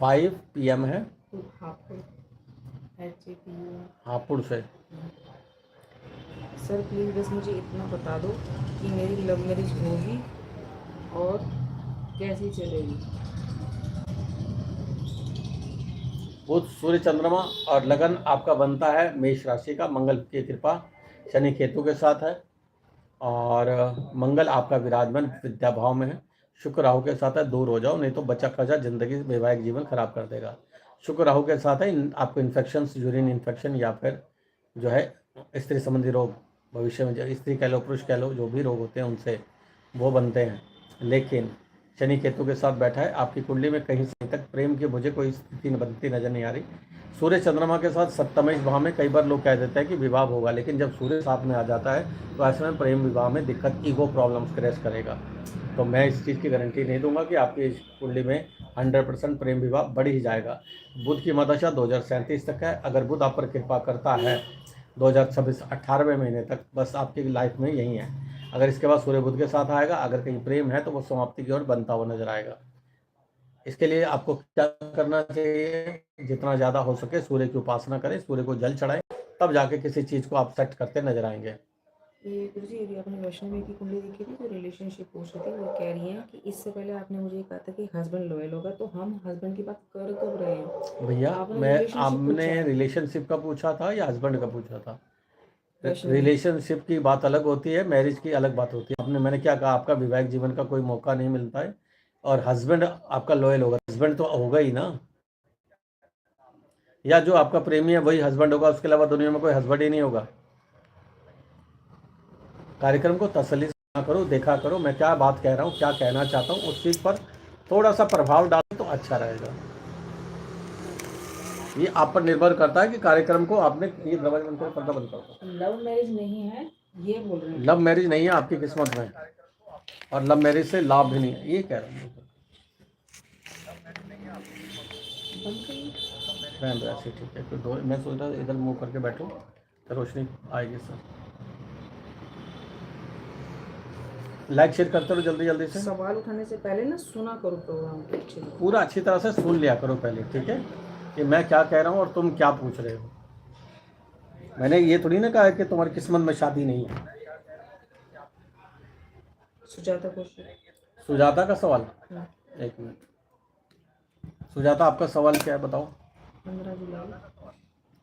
5 PM है, हापुड़ हापुड़ से। सर प्लीज़ बस मुझे इतना बता दो कि मेरी लव मैरिज होगी और कैसी चलेगी। बुध सूर्य चंद्रमा और लगन आपका बनता है मेष राशि का, मंगल की कृपा शनि केतु के साथ है, और मंगल आपका विराजमान विद्या भाव में है। शुक्र राहु के साथ है, दूर हो जाओ नहीं तो बचा खचा जिंदगी वैवाहिक जीवन खराब कर देगा। शुक्र राहु के साथ है, आपको इन्फेक्शन, यूरिन इन्फेक्शन या फिर जो है स्त्री संबंधी रोग, भविष्य में जो स्त्री कह लो पुरुष कह लो, जो भी रोग होते हैं उनसे वो बनते हैं। लेकिन शनि केतु के साथ बैठा है आपकी कुंडली में, कहीं से तक प्रेम की मुझे कोई स्थिति बनती नजर नहीं आ रही। सूर्य चंद्रमा के साथ सप्तमेश भाव में कई बार लोग कह देते हैं कि विवाह होगा, लेकिन जब सूर्य साथ में आ जाता है तो ऐसे में प्रेम विवाह में दिक्कत, ईगो प्रॉब्लम्स क्रेश करेगा। तो मैं इस चीज़ की गारंटी नहीं दूंगा कि आपकी इस कुंडली में 100% प्रेम विवाह बढ़ ही जाएगा। बुध की मदशा 2037 तक है। अगर बुध आप पर कृपा करता है 2026 18वें महीने तक, बस आपकी लाइफ में यही है। अगर इसके बाद सूर्य बुध के साथ आएगा, अगर कहीं प्रेम है तो वो समाप्ति की ओर बनता हुआ नजर आएगा। इसके लिए आपको क्या करना चाहिए, जितना ज़्यादा हो सके सूर्य की उपासना करें, सूर्य को जल चढ़ाएं, तब जाके किसी चीज़ को आप सेट करते नजर आएंगे। ये गुरुजी, यदि आपने वैष्णवी की कुंडली देखी थी तो रिलेशनशिप पूछ रही थी, वो कह रही हैं कि इससे पहले आपने मुझे कहा था कि हस्बैंड लॉयल होगा, तो हम हस्बैंड की बात कर कब रहे हैं भैया? आपने रिलेशनशिप रिलेशनशिप का पूछा था या हस्बैंड का पूछा था? वैष्णवी। रिलेशनशिप की बात अलग होती है, मैरिज की अलग बात होती है। मैंने क्या कहा, आपका वैवाहिक जीवन का कोई मौका नहीं मिलता है और हस्बैंड आपका लॉयल होगा। हस्बैंड तो होगा ही ना, या जो आपका प्रेमी है वही हस्बैंड होगा, उसके अलावा दुनिया में कोई हस्बैंड ही नहीं होगा। कार्यक्रम को तसल्ली से सुना करो, देखा करो मैं क्या बात कह रहा हूँ, क्या कहना चाहता हूँ, उस चीज़ पर थोड़ा सा प्रभाव डालें तो अच्छा रहेगा। ये आप पर निर्भर करता है कि कार्यक्रम को आपने ये दरवाजा बंद करो, पर्दा बंद करो। लव मैरिज नहीं है ये बोल रहे हैं। लव मैरिज नहीं है आपकी किस्मत में, और लव मैरिज से लाभ भी नहीं है, ये कह रहा हूँ। ऐसे ठीक है, तो मैं सोच रहा इधर मुंह करके बैठो तो रोशनी आएगी सर। लाइक शेयर करते रहो जल्दी जल्दी से। सवाल उठाने से पहले ना सुना करो प्रोग्राम को अच्छे से। पूरा अच्छी तरह से सुन लिया करो पहले, ठीक है, कि मैं क्या कह रहा हूँ और तुम क्या पूछ रहे हो। मैंने ये थोड़ी ना कहा है कि तुम्हारी किस्मत में शादी नहीं है। सुजाता कौशिक। सुजाता का सवाल, एक मिनट, सुजाता आपका सवाल क्या है बताओ। 15 जुलाई।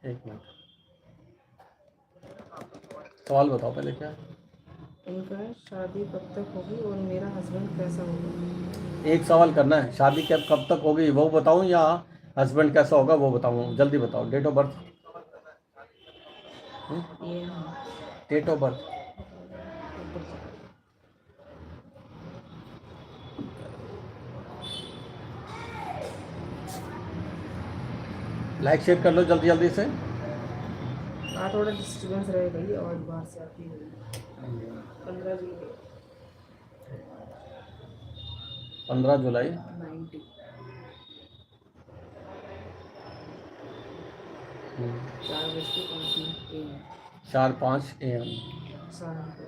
एक मिनट, सवाल बताओ पहले क्या है। इनका शादी कब तक होगी और मेरा हस्बैंड कैसा होगा। एक सवाल करना है, शादी कब तक होगी वो बताऊं या हस्बैंड कैसा होगा वो बताऊं, जल्दी बताओ। Date of birth, date of birth. Like share कर लो जल्दी जल्दी से। हाँ थोड़ा डिस्टर्बेंस रहेगा, ये आवाज़ बाहर से आती है। 15 जुलाई 15 जुलाई 90 4:05 PM। 4:05 AM। सहारनपुर।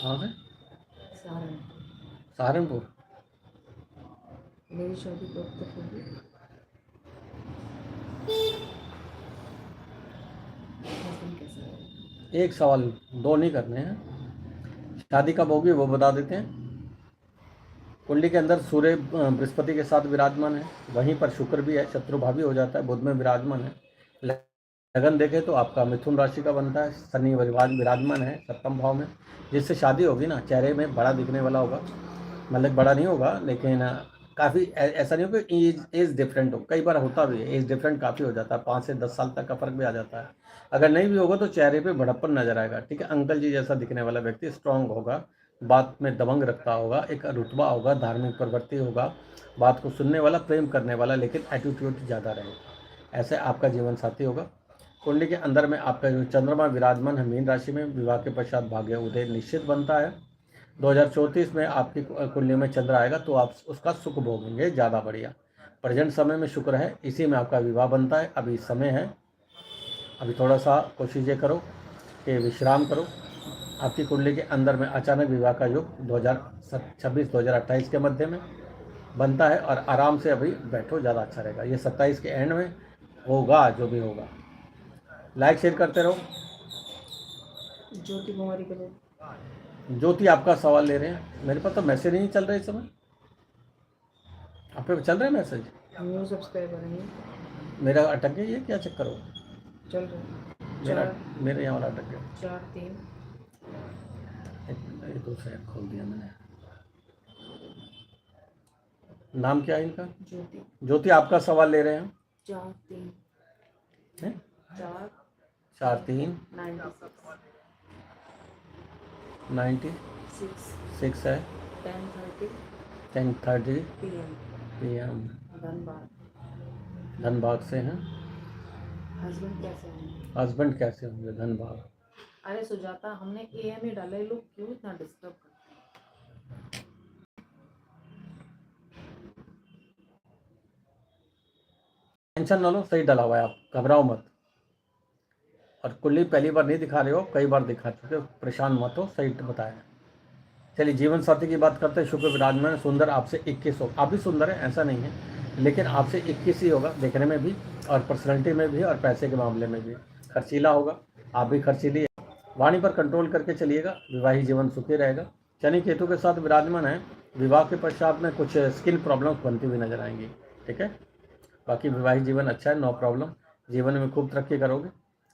कहाँ से? सहारनपुर। सहारनपुर। मेरी शादी कब तक होगी? हस्बैंड कैसा है? एक सवाल, 2 नहीं करने हैं। शादी कब होगी वो बता देते हैं। कुंडली के अंदर सूर्य बृहस्पति के साथ विराजमान है, वहीं पर शुक्र भी है, शत्रु भावी हो जाता है, बुध में विराजमान है। लगन देखे तो आपका मिथुन राशि का बनता है, शनि विराजमान है 7वें भाव में। जिससे शादी होगी ना, चेहरे में बड़ा दिखने वाला होगा, मतलब बड़ा नहीं होगा लेकिन काफ़ी ऐसा नहीं होगा कि एज डिफरेंट हो, कई बार होता भी है, एज डिफरेंट काफ़ी हो जाता है, 5 से 10 साल तक का फर्क भी आ जाता है। अगर नहीं भी होगा तो चेहरे पे बड़प्पन नजर आएगा, ठीक है। अंकल जी जैसा दिखने वाला व्यक्ति स्ट्रांग होगा, बात में दबंग रखता होगा, एक रुतबा होगा, धार्मिक प्रवृत्ति होगा, बात को सुनने वाला, प्रेम करने वाला, लेकिन एटीट्यूड ज़्यादा रहेगा, ऐसे आपका जीवन साथी होगा। कुंडली के अंदर में आपका जो चंद्रमा विराजमान है मीन राशि में, विवाह के पश्चात भाग्य उदय निश्चित बनता है। 2034 में आपकी कुंडली में चंद्र आएगा तो आप उसका सुख भोगेंगे, ज़्यादा बढ़िया। प्रेजेंट समय में शुक्र है, इसी में आपका विवाह बनता है। अभी समय है, अभी थोड़ा सा कोशिश ये करो कि विश्राम करो। आपकी कुंडली के अंदर में अचानक विवाह का योग 2026-2028 के मध्य में बनता है, और आराम से अभी बैठो, ज़्यादा अच्छा रहेगा। ये 27 के एंड में होगा जो भी होगा। लाइक शेयर करते रहो। ज्योति कुमारी करो। ज्योति आपका सवाल ले रहे हैं, मेरे पास तो मैसेज नहीं चल रहा इस समय। आप पे चल रहा है मैसेज? न्यू सब्सक्राइबर है। मेरा अटक गया, ये क्या चक्कर हो? चल रहा है। मेरा मेरे यहाँ वाला अटक गया। 4-3। ये दूसरा ऐप खोल दिया मैंने। नाम क्या है इनका? ज्योति। ज्योति आपका सवाल ले रहे हैं। 4-3 हैं? 4 4-3 96 है। 10:30 PM। धनबाद। धनबाद से हैं। हस्बैंड कैसे हैं? हस्बैंड कैसे होंगे? धनबाद। अरे सुजाता, हमने AM ही डाला है, लोग क्यों इतना डिस्टर्ब करते हैं? टेंशन ना लो, सही डला हुआ है, आप घबराओ मत। और कुंडली पहली बार नहीं दिखा रहे हो, कई बार दिखा चुके हो, परेशान मत हो, सही बताया। चलिए जीवन साथी की बात करते हैं। शुक्र विराजमान सुंदर, आपसे 21 हो, आप भी सुंदर है ऐसा नहीं है, लेकिन आपसे 21 ही होगा देखने में भी, और पर्सनैलिटी में भी, और पैसे के मामले में भी। खर्चीला होगा, आप भी खर्चीली है। वाणी पर कंट्रोल करके चलिएगा, विवाहित जीवन सुखी रहेगा। शनि केतु के साथ विराजमान है, विवाह के पश्चात में कुछ स्किन प्रॉब्लम्स बनती हुई नजर आएंगी, ठीक है। बाकी विवाहित जीवन अच्छा है, नो प्रॉब्लम, जीवन में खूब तरक्की करोगे।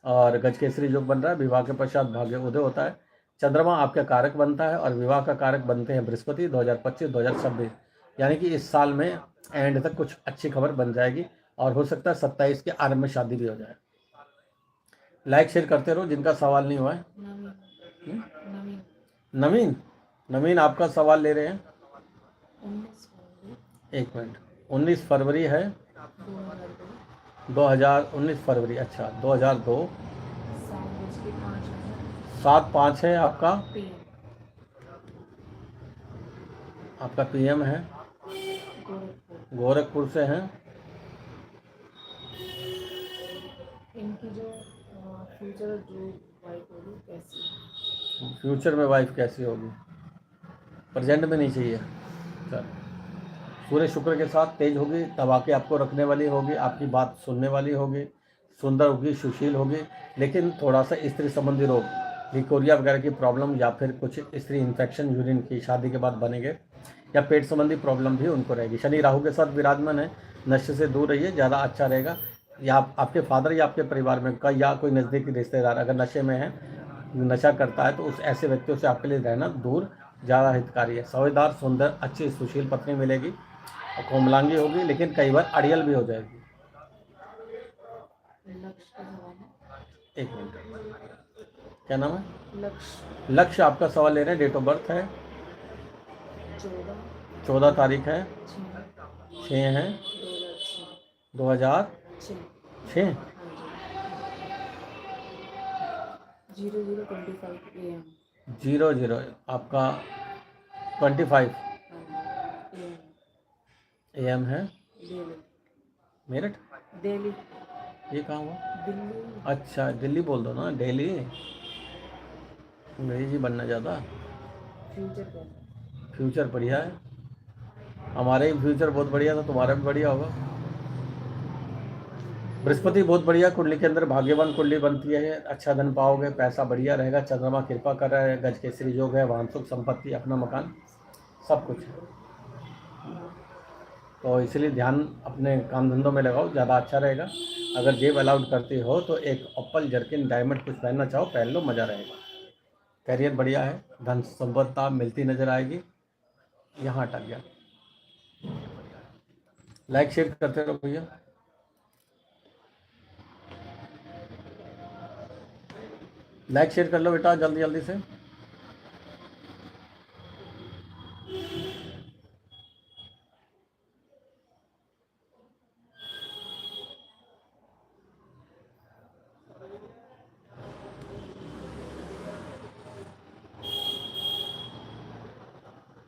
और गजकेसरी योग बन रहा है, विवाह के पश्चात भाग्य उदय होता है। चंद्रमा आपका कारक बनता है, और विवाह का कारक बनते हैं बृहस्पति। 2025-2026 यानी कि इस साल में एंड तक कुछ अच्छी खबर बन जाएगी, और हो सकता है 27 के आरंभ में शादी भी हो जाए। लाइक शेयर करते रहो जिनका सवाल नहीं हुआ है। नवीन नवीन आपका सवाल ले रहे हैं। 1 मिनट, 19 फरवरी है, 2019 फरवरी, अच्छा 2002। 7:05 है आपका PM है, गोरखपुर से हैं। इनकी जो फ्यूचर जो वाइफ होगी कैसी? फ्यूचर में वाइफ कैसी होगी? प्रेजेंट में नहीं चाहिए सर। सूर्य शुक्र के साथ तेज होगी, दबा के आपको रखने वाली होगी, आपकी बात सुनने वाली होगी, सुंदर होगी, सुशील होगी, लेकिन थोड़ा सा स्त्री संबंधी रोग, लिकोरिया वगैरह की प्रॉब्लम, या फिर कुछ स्त्री इन्फेक्शन यूरिन की शादी के बाद बनेंगे, या पेट संबंधी प्रॉब्लम भी उनको रहेगी। शनि राहु के साथ विराजमान है, नशे से दूर रहिए, ज़्यादा अच्छा रहेगा। या आपके फादर या आपके परिवार में का या कोई नज़दीकी रिश्तेदार अगर नशे में है, नशा करता है, तो उस ऐसे व्यक्तियों से आपके लिए रहना दूर ज़्यादा हितकारी है। समझदार, सुंदर, अच्छी सुशील पत्नी मिलेगी, और कोमलांगी होगी, लेकिन कई बार अड़ियल भी हो जाएगी। एक मिनट, क्या नाम है? लक्ष्य आपका सवाल ले रहे हैं। डेट ऑफ बर्थ है 14 तारीख है, 6 है 2006। 00 आपका 25 AM है, मेरठ, ये कहाँ हुआ? दिल्ली। अच्छा दिल्ली बोल दो ना, दिल्ली अंग्रेजी बनना ज़्यादा। फ्यूचर कैसा है? फ्यूचर बढ़िया है, हमारे भी फ्यूचर बहुत बढ़िया था, तुम्हारा भी बढ़िया होगा। बृहस्पति बहुत बढ़िया कुंडली के अंदर भाग्यवान कुंडली बनती है, अच्छा धन पाओगे, पैसा बढ़िया रहेगा, चंद्रमा कृपा कर रहा है, गज केसरी योग है, वाहन सुख संपत्ति, अपना मकान, सब कुछ है। तो इसलिए ध्यान अपने काम धंधों में लगाओ, ज़्यादा अच्छा रहेगा। अगर जेब अलाउड करते हो तो एक एप्पल जर्किन डायमंड कुछ पहनना चाहो पहन लो, मज़ा रहेगा। करियर बढ़िया है, धन संपत्ता मिलती नजर आएगी। यहाँ अटक गया, लाइक शेयर करते रहो भैया। लाइक शेयर कर लो बेटा जल्दी जल्दी से।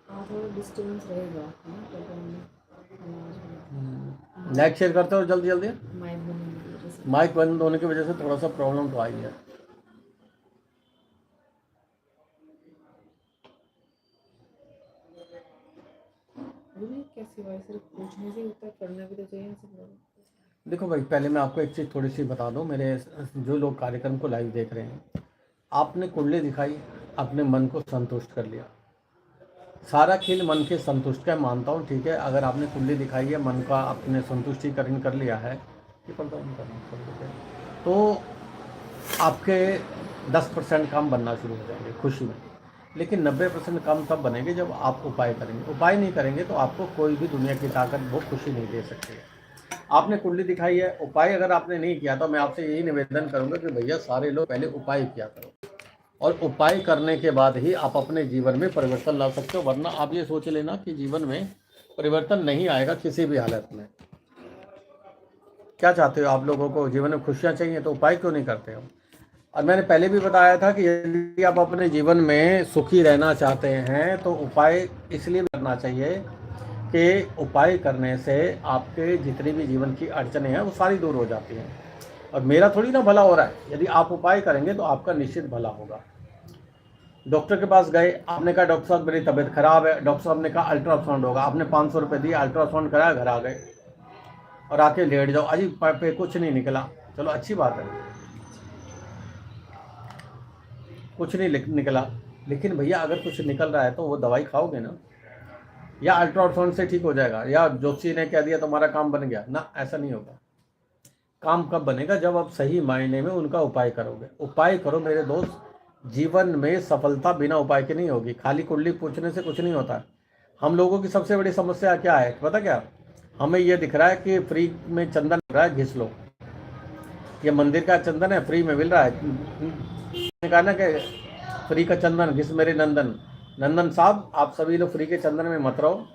हाँ थोड़ा डिस्टर्बेंस रहेगा है ना बैकग्राउंड में, आवाज़ में। लाइक शेयर करते हो जल्दी जल्दी। माइक बंद होने की वजह से। माइक बंद होने की वजह से थोड़ा सा प्रॉब्लम तो आई है। गुरु कैसी बात, सिर्फ पूछने से होता है, करना भी तो चाहिए ना सब लोगों को। देखो भाई, पहले मैं आपको एक चीज़ थोड़ी सी बता दूं, मेरे जो लोग कार्यक्रम को लाइव देख रहे हैं, आपने कुंडली दिखाई, अपने मन को संतुष्ट कर लिया। सारा खेल मन के संतुष्ट का मानता हूँ, ठीक है। अगर आपने कुंडली दिखाई है, मन का अपने संतुष्टिकरण कर लिया है, ये पर्दा बंद करना, तो आपके 10% काम बनना शुरू हो जाएंगे खुशी में। लेकिन 90% काम तब बनेंगे जब आप उपाय करेंगे। उपाय नहीं करेंगे तो आपको कोई भी दुनिया की ताकत वो खुशी नहीं दे सकती है। आपने कुंडली दिखाई है, उपाय अगर आपने नहीं किया तो मैं आपसे यही निवेदन करूंगा कि भैया सारे लोग पहले उपाय किया करो, और उपाय करने के बाद ही आप अपने जीवन में परिवर्तन ला सकते हो। वरना आप ये सोच लेना कि जीवन में परिवर्तन नहीं आएगा किसी भी हालत में। क्या चाहते हो आप लोगों को जीवन में खुशियाँ चाहिए तो उपाय क्यों नहीं करते हो? और मैंने पहले भी बताया था कि यदि आप अपने जीवन में सुखी रहना चाहते हैं तो उपाय इसलिए करना चाहिए कि उपाय करने से आपके जितनी भी जीवन की अड़चनें हैं वो सारी दूर हो जाती हैं। और मेरा थोड़ी ना भला हो रहा है, यदि आप उपाय करेंगे तो आपका निश्चित भला होगा। डॉक्टर के पास गए, आपने कहा डॉक्टर साहब मेरी तबीयत खराब है, डॉक्टर साहब ने कहा अल्ट्रासाउंड होगा, आपने 500 रुपये दिए, अल्ट्रासाउंड कराया, घर आ गए और आके लेट जाओ, अजी पे कुछ नहीं निकला, चलो अच्छी बात है, कुछ नहीं निकला। लेकिन भैया अगर कुछ निकल रहा है तो वो दवाई खाओगे ना, या अल्ट्रासाउंड से ठीक हो जाएगा, या ज्योतिषी ने कह दिया तुम्हारा काम बन गया ना, ऐसा नहीं होगा। काम कब बनेगा? जब आप सही मायने में उनका उपाय करोगे। उपाय करो मेरे दोस्त, जीवन में सफलता बिना उपाय के नहीं होगी। खाली कुंडली पूछने से कुछ नहीं होता। हम लोगों की सबसे बड़ी समस्या क्या है पता क्या? हमें ये दिख रहा है कि फ्री में चंदन मिल रहा है, घिस लो, ये मंदिर का चंदन है, फ्री में मिल रहा है। कहा ना कि फ्री का चंदन घिस मेरे नंदन। नंदन साहब, आप सभी लोग फ्री के चंदन में मत रहो।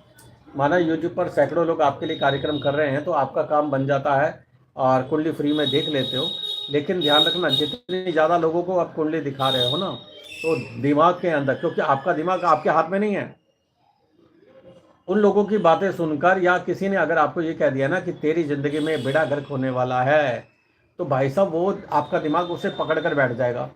माना यूट्यूब पर सैकड़ों लोग आपके लिए कार्यक्रम कर रहे हैं तो आपका काम बन जाता है और कुंडली फ्री में देख लेते हो। लेकिन ध्यान रखना, जितनी ज़्यादा लोगों को आप कुंडली दिखा रहे हो ना, तो दिमाग के अंदर, क्योंकि आपका दिमाग आपके हाथ में नहीं है, उन लोगों की बातें सुनकर, या किसी ने अगर आपको ये कह दिया ना कि तेरी ज़िंदगी में बेड़ा गर्क होने वाला है, तो भाई साहब वो आपका दिमाग उसे पकड़ कर बैठ जाएगा।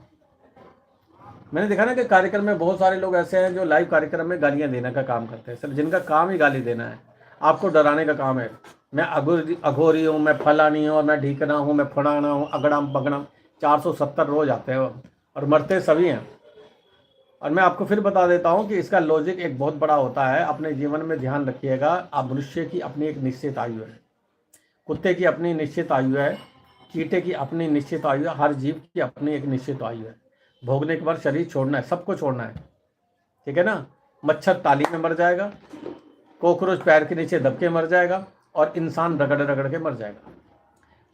मैंने देखा ना कि कार्यक्रम में बहुत सारे लोग ऐसे हैं जो लाइव कार्यक्रम में गालियां देने का काम करते हैं, सर, जिनका काम ही गाली देना है, आपको डराने का काम है। मैं अघोरी हूँ, मैं फलानी हूँ, और मैं ढीकना हूँ, मैं फड़ाना हूँ, अगड़म बगड़म। 470 रोज आते हैं और मरते सभी हैं। और मैं आपको फिर बता देता हूँ कि इसका लॉजिक एक बहुत बड़ा होता है। अपने जीवन में ध्यान रखिएगा, आप मनुष्य की अपनी एक निश्चित आयु है, कुत्ते की अपनी निश्चित आयु है, चींटे की अपनी निश्चित आयु है, हर जीव की अपनी एक निश्चित आयु है। भोगने के बाद शरीर छोड़ना है, सबको छोड़ना है, ठीक है ना। मच्छर ताली में मर जाएगा, कॉकरोच पैर के नीचे दब के मर जाएगा, और इंसान रगड़ रगड़ के मर जाएगा।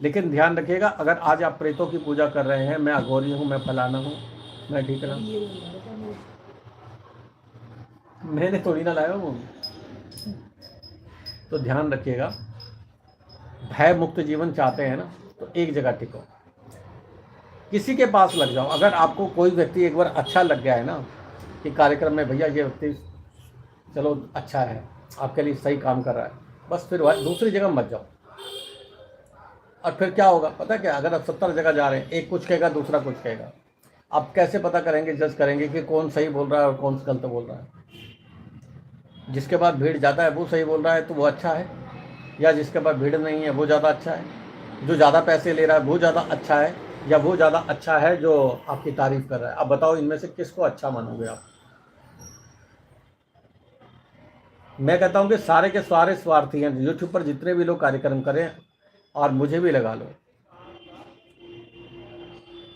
लेकिन ध्यान रखिएगा, अगर आज आप प्रेतों की पूजा कर रहे हैं, मैं अघोरी हूँ, मैं फलाना हूँ, मैं ढीकना हूँ, ये बोला था मुझे। मैंने थोड़ी ना लाया हूँ। तो ध्यान रखिएगा, भय मुक्त जीवन चाहते हैं ना, तो एक जगह टिको, किसी के पास लग जाओ। अगर आपको कोई व्यक्ति एक बार अच्छा लग गया है ना कि कार्यक्रम में भैया ये व्यक्ति चलो अच्छा है, आपके लिए सही काम कर रहा है, बस फिर दूसरी जगह मत जाओ। और फिर क्या होगा पता है क्या, अगर आप 70 जगह जा रहे हैं, एक कुछ कहेगा दूसरा कुछ कहेगा, आप कैसे पता करेंगे, जज करेंगे कि कौन सही बोल रहा है और कौन गलत बोल रहा है? जिसके पास भीड़ ज़्यादा है वो सही बोल रहा है तो वो अच्छा है, या जिसके पास भीड़ नहीं है वो ज़्यादा अच्छा है? जो ज़्यादा पैसे ले रहा है वो ज़्यादा अच्छा है, या वो ज़्यादा अच्छा है जो आपकी तारीफ कर रहा है? अब बताओ इनमें से किसको अच्छा मानोगे आप? मैं कहता हूँ कि सारे के सारे स्वार्थी हैं। यूट्यूब पर जितने भी लोग कार्यक्रम करें, और मुझे भी लगा लो,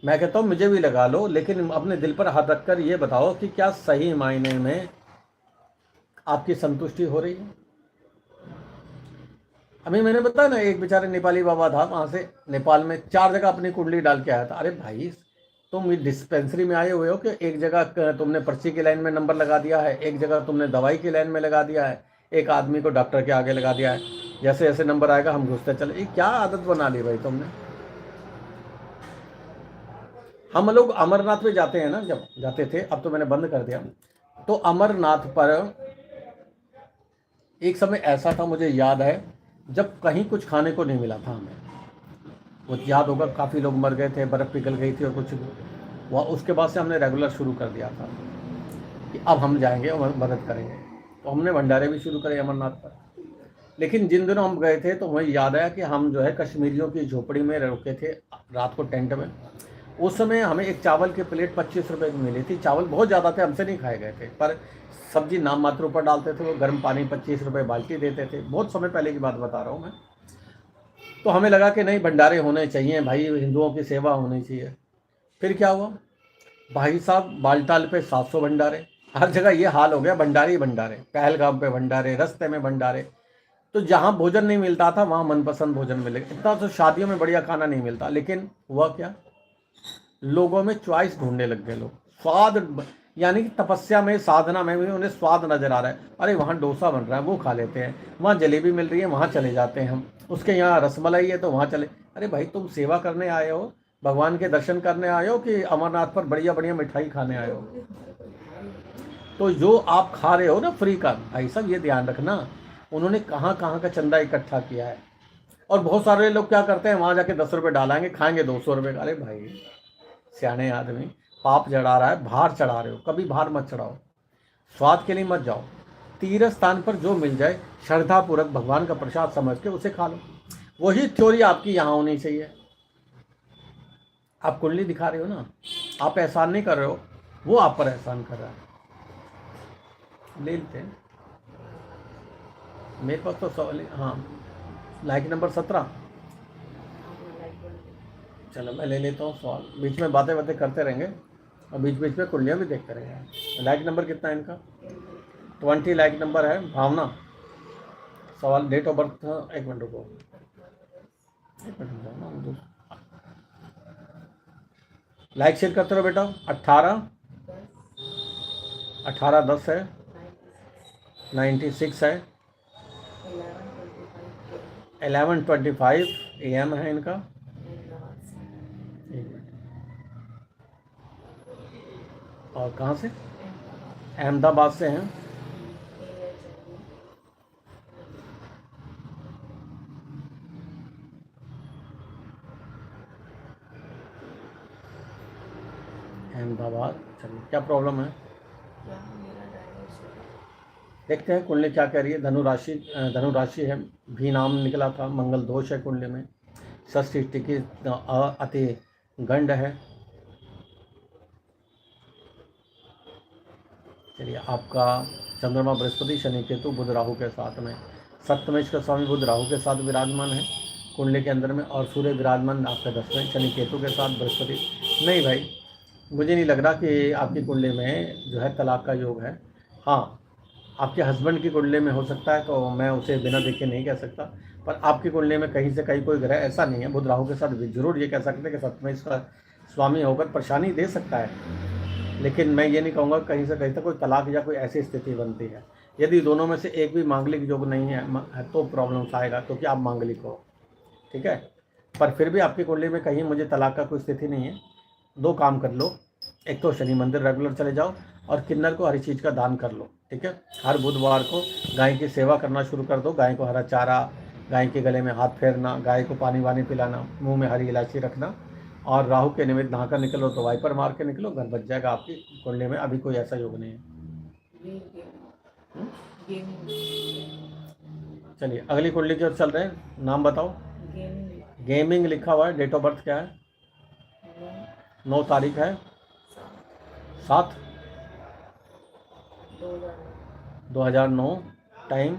मैं कहता हूँ मुझे भी लगा लो, लेकिन अपने दिल पर हाथ रखकर ये बताओ कि क्या सही मायने में आपकी संतुष्टि हो रही है? अभी मैंने बताया ना, एक बेचारे नेपाली बाबा था, वहाँ से नेपाल में 4 जगह अपनी कुंडली डाल के आया था। अरे भाई, तुम डिस्पेंसरी में आए हुए हो कि एक जगह तुमने पर्ची की लाइन में नंबर लगा दिया है, एक जगह तुमने दवाई की लाइन में लगा दिया है, एक आदमी को डॉक्टर के आगे लगा दिया है, जैसे जैसे नंबर आएगा हम घुसते चले। ये क्या आदत बना ली भाई तुमने? हम लोग अमरनाथ में जाते हैं ना, जब जाते थे, अब तो मैंने बंद कर दिया, तो अमरनाथ पर एक समय ऐसा था, मुझे याद है, जब कहीं कुछ खाने को नहीं मिला था हमें। वो याद होगा, काफ़ी लोग मर गए थे, बर्फ़ पिघल गई थी और कुछ वह, उसके बाद से हमने रेगुलर शुरू कर दिया था कि अब हम जाएंगे और मदद करेंगे। तो हमने भंडारे भी शुरू करे अमरनाथ पर। लेकिन जिन दिनों हम गए थे तो हमें याद आया कि हम जो है कश्मीरियों की झोपड़ी में रुके थे रात को टेंट में। उस समय हमें एक चावल की प्लेट 25 रुपये की मिली थी। चावल बहुत ज़्यादा थे, हमसे नहीं खाए गए थे, पर सब्जी नाम मात्र ऊपर डालते थे, वो गर्म पानी 25 रुपये बाल्टी देते थे। बहुत समय पहले की बात बता रहा हूँ मैं। तो हमें लगा कि नहीं, भंडारे होने चाहिए भाई, हिंदुओं की सेवा होनी चाहिए। फिर क्या हुआ भाई साहब, बालटाल पे 700 भंडारे, हर जगह ये हाल हो गया, भंडारे ही भंडारे, पहलगाम पे भंडारे, रास्ते में भंडारे। तो जहाँ भोजन नहीं मिलता था वहाँ मनपसंद भोजन मिलेगा। इतना तो शादियों में बढ़िया खाना नहीं मिलता, लेकिन हुआ क्या, लोगों में चॉइस ढूंढने लग गए लोग। स्वाद, यानी कि तपस्या में, साधना में भी उन्हें स्वाद नजर आ रहा है। अरे वहाँ डोसा बन रहा है वो खा लेते हैं, वहाँ जलेबी मिल रही है वहाँ चले जाते हैं हम, उसके यहाँ रसमलाई है तो वहाँ चले। अरे भाई, तुम सेवा करने आए हो, भगवान के दर्शन करने आए हो, कि अमरनाथ पर बढ़िया बढ़िया मिठाई खाने आए हो? तो जो आप खा रहे हो ना फ्री का, भाई साहब ये ध्यान रखना, उन्होंने कहाँ कहाँ का चंदा इकट्ठा किया है। और बहुत सारे लोग क्या करते हैं, वहाँ जाके 10 रुपये डालेंगे, खाएंगे 200 रुपये का। अरे भाई सियाने आदमी, पाप चढ़ा रहा है, भार चढ़ा रहे हो, कभी भार मत चढ़ाओ, स्वाद के लिए मत जाओ। तीर्थ स्थान पर जो मिल जाए श्रद्धापूर्वक भगवान का प्रसाद समझ के उसे खा लो। वही थ्योरी आपकी यहाँ होनी चाहिए। आप कुंडली दिखा रहे हो ना, आप एहसान नहीं कर रहे हो, वो आप पर एहसान कर रहा है। ले लेते हैं, मेरे पास तो सवाल, हाँ, लाइक नंबर 17। चलो मैं ले लेता हूँ सवाल, बीच में बातें बातें करते रहेंगे और बीच बीच में कुंडलियाँ भी देखते रहेंगे। लाइक नंबर कितना है इनका? 20 लाइक नंबर है। भावना, सवाल डेट ऑफ बर्थ, एक मिनट रुको, एक मिनट ना, लाइक शेयर करते रहो बेटा। 18 10 है, 96 है, 11:25 AM है इनका। और कहाँ से? अहमदाबाद से हैं। अहमदाबाद। चलिए, क्या प्रॉब्लम है देखते हैं कुंडली क्या कह रही है। धनुराशि है, भी नाम निकला था, मंगल दोष है कुंडली में, षष्ठी स्थिति अति गंड है। चलिए, आपका चंद्रमा बृहस्पति शनि केतु बुध राहु के साथ में, सप्तमेश का स्वामी बुध राहु के साथ विराजमान है कुंडली के अंदर में, और सूर्य विराजमान आपके 10वें शनि केतु के साथ, बृहस्पति। नहीं भाई, मुझे नहीं लग रहा कि आपकी कुंडली में जो है तलाक का योग है। हाँ, आपके हस्बैंड की कुंडली में हो सकता है, तो मैं उसे बिना देखे नहीं कह सकता, पर आपकी कुंडली में कहीं से कहीं कोई ग्रह ऐसा नहीं है। बुध राहु के साथ जरूर ये कह सकते हैं कि सप्तमेश का स्वामी होकर परेशानी दे सकता है, लेकिन मैं ये नहीं कहूँगा कहीं से कहीं तक कोई तलाक या कोई ऐसी स्थिति बनती है। यदि दोनों में से एक भी मांगलिक योग नहीं है तो प्रॉब्लम्स आएगा, क्योंकि आप मांगलिक हो, ठीक है। पर फिर भी आपकी कुंडली में कहीं मुझे तलाक का कोई स्थिति नहीं है। 2 काम कर लो, एक तो शनि मंदिर रेगुलर चले जाओ, और किन्नर को हरी चीज़ का दान कर लो, ठीक है। हर बुधवार को गाय की सेवा करना शुरू कर दो, गाय को हरा चारा, गाय के गले में हाथ फेरना, गाय को पानी वानी पिलाना, मुंह में हरी इलायची रखना, और राहु के निमित्त नहाकर निकलो तो वाइपर मार के निकलो, घर बच जाएगा आपकी कुंडली में। अभी कोई ऐसा योग नहीं है। चलिए अगली कुंडली की ओर चल रहे हैं। नाम बताओ। गेमिंग लिखा हुआ है। डेट ऑफ बर्थ क्या है? 9 तारीख है 7 2009। टाइम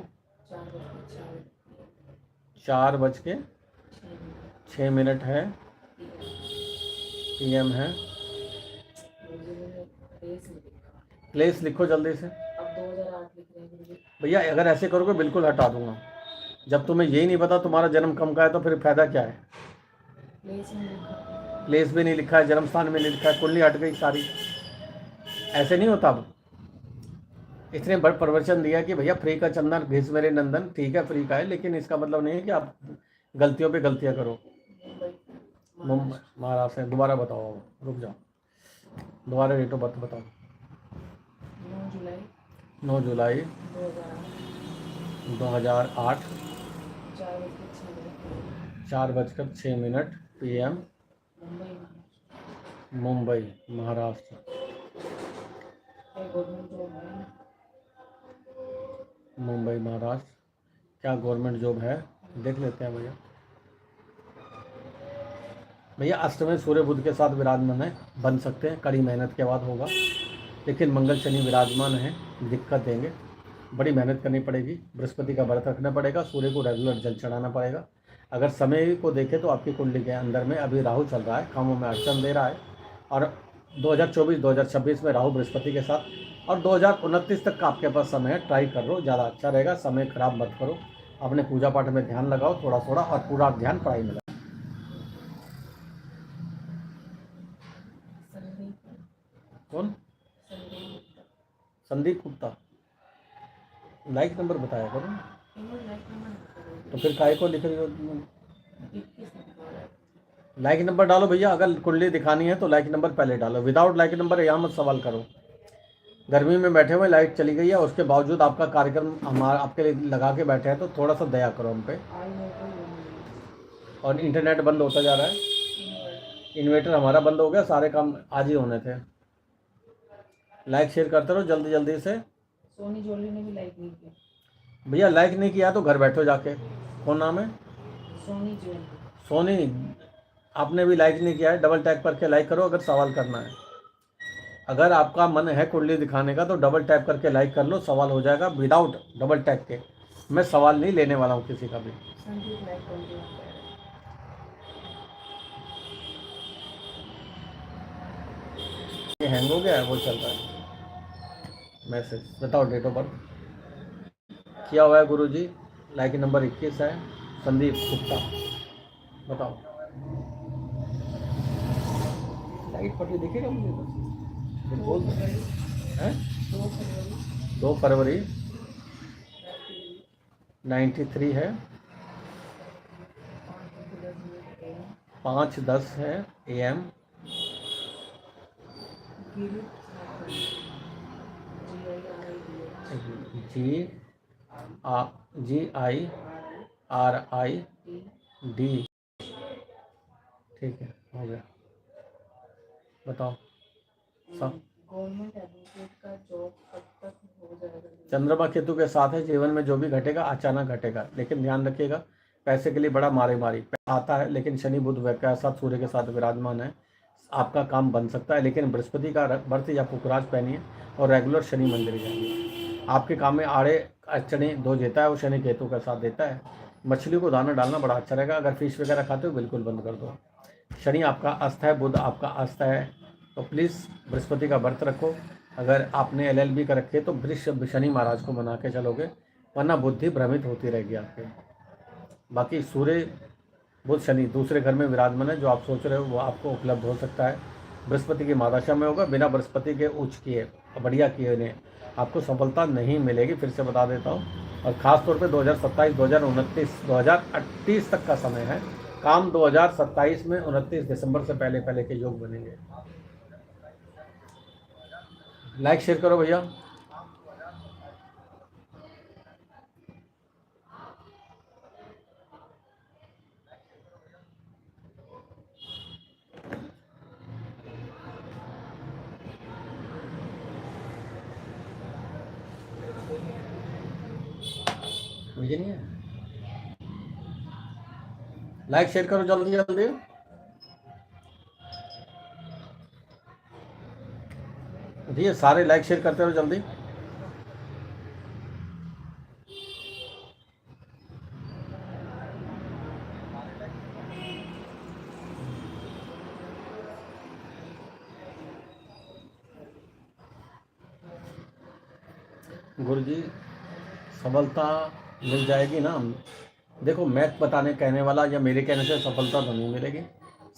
4:06 है। PM है। प्लेस लिखो जल्दी से। भैया अगर ऐसे करोगे बिल्कुल हटा दूंगा। जब तुम्हें यही नहीं पता तुम्हारा जन्म कम का है तो फिर फायदा क्या है? प्लेस भी नहीं लिखा है, जन्म स्थान में नहीं लिखा है, कुंडली हट गई सारी। ऐसे नहीं होता। अब इतने बड़ प्रवचन दिया कि भैया फ्री का चंदन घिस मेरे नंदन, ठीक है फ्री का है, लेकिन इसका मतलब नहीं है कि आप गलतियों पे गलतियां करो। मुंबई महाराष्ट्र। दोबारा बताओ, रुक जाओ, दोबारा डेट ऑफ बर्थ बताओ। 9 जुलाई 2008 4:06 PM मुंबई महाराष्ट्र। मुंबई महाराष्ट्र। क्या गवर्नमेंट जॉब है? देख लेते हैं भैया। भैया अष्टमें सूर्य बुध के साथ विराजमान है, बन सकते हैं, कड़ी मेहनत के बाद होगा, लेकिन मंगल शनि विराजमान है, दिक्कत देंगे, बड़ी मेहनत करनी पड़ेगी, बृहस्पति का व्रत रखना पड़ेगा, सूर्य को रेगुलर जल चढ़ाना पड़ेगा। अगर समय को देखें तो आपकी कुंडली के अंदर में अभी राहु चल रहा है, कामों में अड़चन दे रहा है, और 2024-2026 में राहु बृहस्पति के साथ, और 2029 तक का आपके पास समय है। ट्राई कर लो, ज़्यादा अच्छा रहेगा, समय खराब मत करो, अपने पूजा पाठ में ध्यान लगाओ थोड़ा थोड़ा, और पूरा ध्यान पढ़ाई में लगाओ। कौन? संदीप गुप्ता। लाइक नंबर बताया करो। तो फिर काय को लिख रही हो? लाइक नंबर डालो भैया, अगर कुंडली दिखानी है तो लाइक नंबर पहले डालो, विदाउट लाइक नंबर यहाँ मत सवाल करो। गर्मी में बैठे हुए, लाइट चली गई है, उसके बावजूद आपका कार्यक्रम हमारा आपके लिए लगा के बैठे हैं, तो थोड़ा सा दया करो हम पे। और इंटरनेट बंद होता जा रहा है, इन्वर्टर हमारा बंद हो गया, सारे काम आज ही होने थे। लाइक शेयर करते रहो जल्दी जल्दी से। सोनी जोली ने भी लाइक नहीं किया। भैया लाइक नहीं किया तो घर बैठो जाके। कौन नाम है? सोनी जोली। सोनी, आपने भी लाइक नहीं किया है, डबल टैप करके लाइक करो अगर सवाल करना है। अगर आपका मन है कुंडली दिखाने का तो डबल टैप करके लाइक कर लो, सवाल हो जाएगा विदाउट डबल टैप के। मैं सवाल नहीं लेने वाला हूँ किसी का भी। ये हैंग हो गया है, वो चल रहा है मैसेज। बताओ डेट ऑफ बर्थ किया हुआ है गुरुजी, लाइक नंबर 21 है, संदीप गुप्ता। बताओ। लाइट पट्टी दिखेगा मुझे बस, बोल दो। हैं? 2 फरवरी 93 है, 5:10 है AM। GIRID। ठीक है, हो गया। बताओ। गवर्नमेंट एडवोकेट का जॉब कब तक हो जाएगा? चंद्रमा केतु के साथ है, जीवन में जो भी घटेगा अचानक घटेगा, लेकिन ध्यान रखिएगा पैसे के लिए बड़ा मारे मारी आता है, लेकिन शनि बुध के साथ सूर्य के साथ विराजमान है, आपका काम बन सकता है, लेकिन बृहस्पति का व्रत या पुखराज पहनिए और रेगुलर शनि मंदिर जाइए। आपके काम में आड़े अड़चने दो देता है, वो शनि केतु का साथ देता है। मछली को दाना डालना बड़ा अच्छा रहेगा, अगर फिश वगैरह खाते हो बिल्कुल बंद कर दो। शनि आपका अस्त है, बुध आपका अस्त है, तो प्लीज़ बृहस्पति का व्रत रखो। अगर आपने LLB कर रखे तो वृषभ शनि महाराज को मना के चलोगे, वरना बुद्धि भ्रमित होती रहेगी आपके। बाकी सूर्य बुध शनि दूसरे घर में विराजमान है, जो आप सोच रहे हो वो आपको उपलब्ध हो सकता है। बृहस्पति की महादशा में होगा, बिना बृहस्पति के उच्च किए बढ़िया किए ने आपको सफलता नहीं मिलेगी, फिर से बता देता हूँ। और ख़ास तौर पे 2027, 2029, 2038 तक का समय है। काम 2027 में 29 दिसंबर से पहले पहले के योग बनेंगे। लाइक शेयर करो भैया। मुझे नहीं है। लाइक शेयर करो जल्दी जल्दी। जी सारे लाइक शेयर करते रहो जल्दी। गुरुजी सफलता मिल जाएगी ना। देखो मैथ बताने कहने वाला या मेरे कहने से सफलता तो नहीं मिलेगी।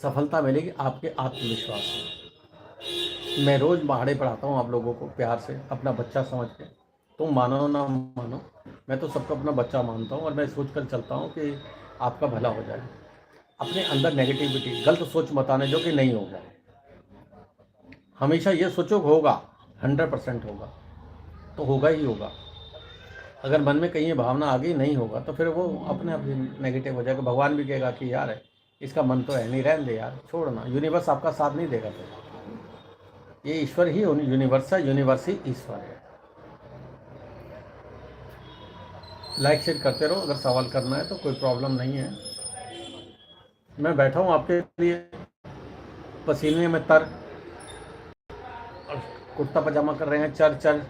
सफलता मिलेगी आपके आत्मविश्वास से। मैं रोज़ पहाड़े पढ़ाता हूँ आप लोगों को प्यार से, अपना बच्चा समझ के। तुम मानो ना मानो, मैं तो सबको अपना बच्चा मानता हूँ और मैं सोच कर चलता हूँ कि आपका भला हो जाए। अपने अंदर नेगेटिविटी, गलत सोच मत आने जो कि नहीं होगा। हमेशा ये सोचो होगा, 100% होगा, तो होगा ही होगा। अगर मन में कहीं ये भावना आ गई नहीं होगा तो फिर वो अपने आप नेगेटिव हो जाएगा। भगवान भी कहेगा कि यार इसका मन तो है नहीं, रहने दे यार, छोड़ना। यूनिवर्स आपका साथ नहीं देगा। तो ये ईश्वर ही यूनिवर्स है, यूनिवर्स ही ईश्वर है। लाइक शेयर करते रहो। अगर सवाल करना है तो कोई प्रॉब्लम नहीं है। मैं बैठा हूँ आपके लिए, पसीने में तर और कुर्ता पजामा कर रहे हैं चर चर।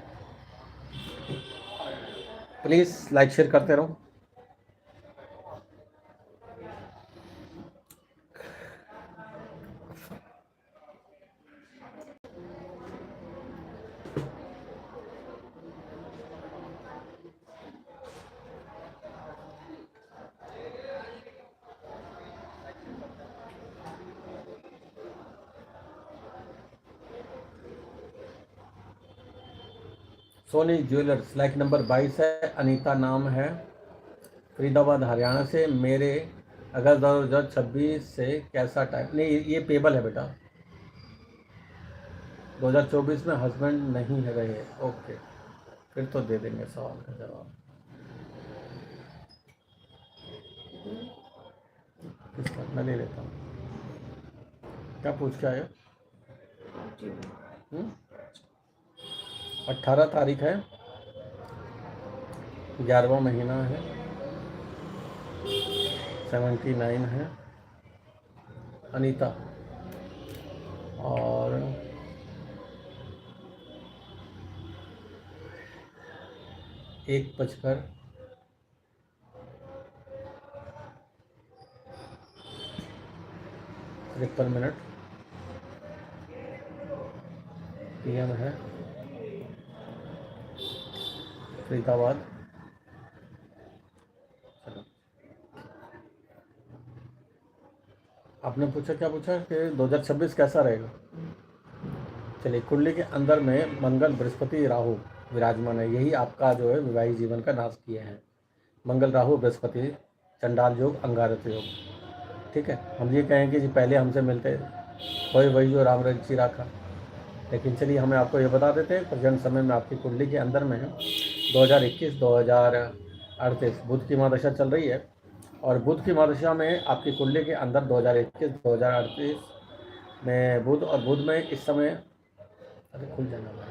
प्लीज़ लाइक शेयर करते रहो। सोनी ज्वेलर्स लाइक नंबर 22 है। अनीता नाम है, फरीदाबाद हरियाणा से। मेरे अगस्त 2026 से कैसा टाइम नहीं, ये पेबल है बेटा। 2024 में हस्बैंड नहीं है रहे। ओके, फिर तो दे देंगे सवाल का जवाब। किसका मैं ले लेता हूँ। क्या पूछ के आए? 18 तारीख है, 11वां महीना है, 79 है। अनीता और 1:55 53 PM है, फरीदाबाद। आपने पूछा, क्या पूछा कि 2026 कैसा रहेगा? चलिए, कुंडली के अंदर में मंगल, बृहस्पति, राहु विराजमान है। यही आपका जो है विवाहित जीवन का नाश किए हैं। मंगल, राहु, बृहस्पति, चंडाल योग, अंगारक योग। ठीक है, हम ये कहें कि जी पहले हमसे मिलते वही जो राम रची राखा। लेकिन चलिए हमें आपको ये बता देते हैं, प्रेजेंट समय में आपकी कुंडली के अंदर में है 2021 2038 बुध की महादशा चल रही है। और बुध की महादशा में आपकी कुंडली के अंदर 2021 2038 में बुध, और बुध में इस समय, अरे खुल जाना भाई,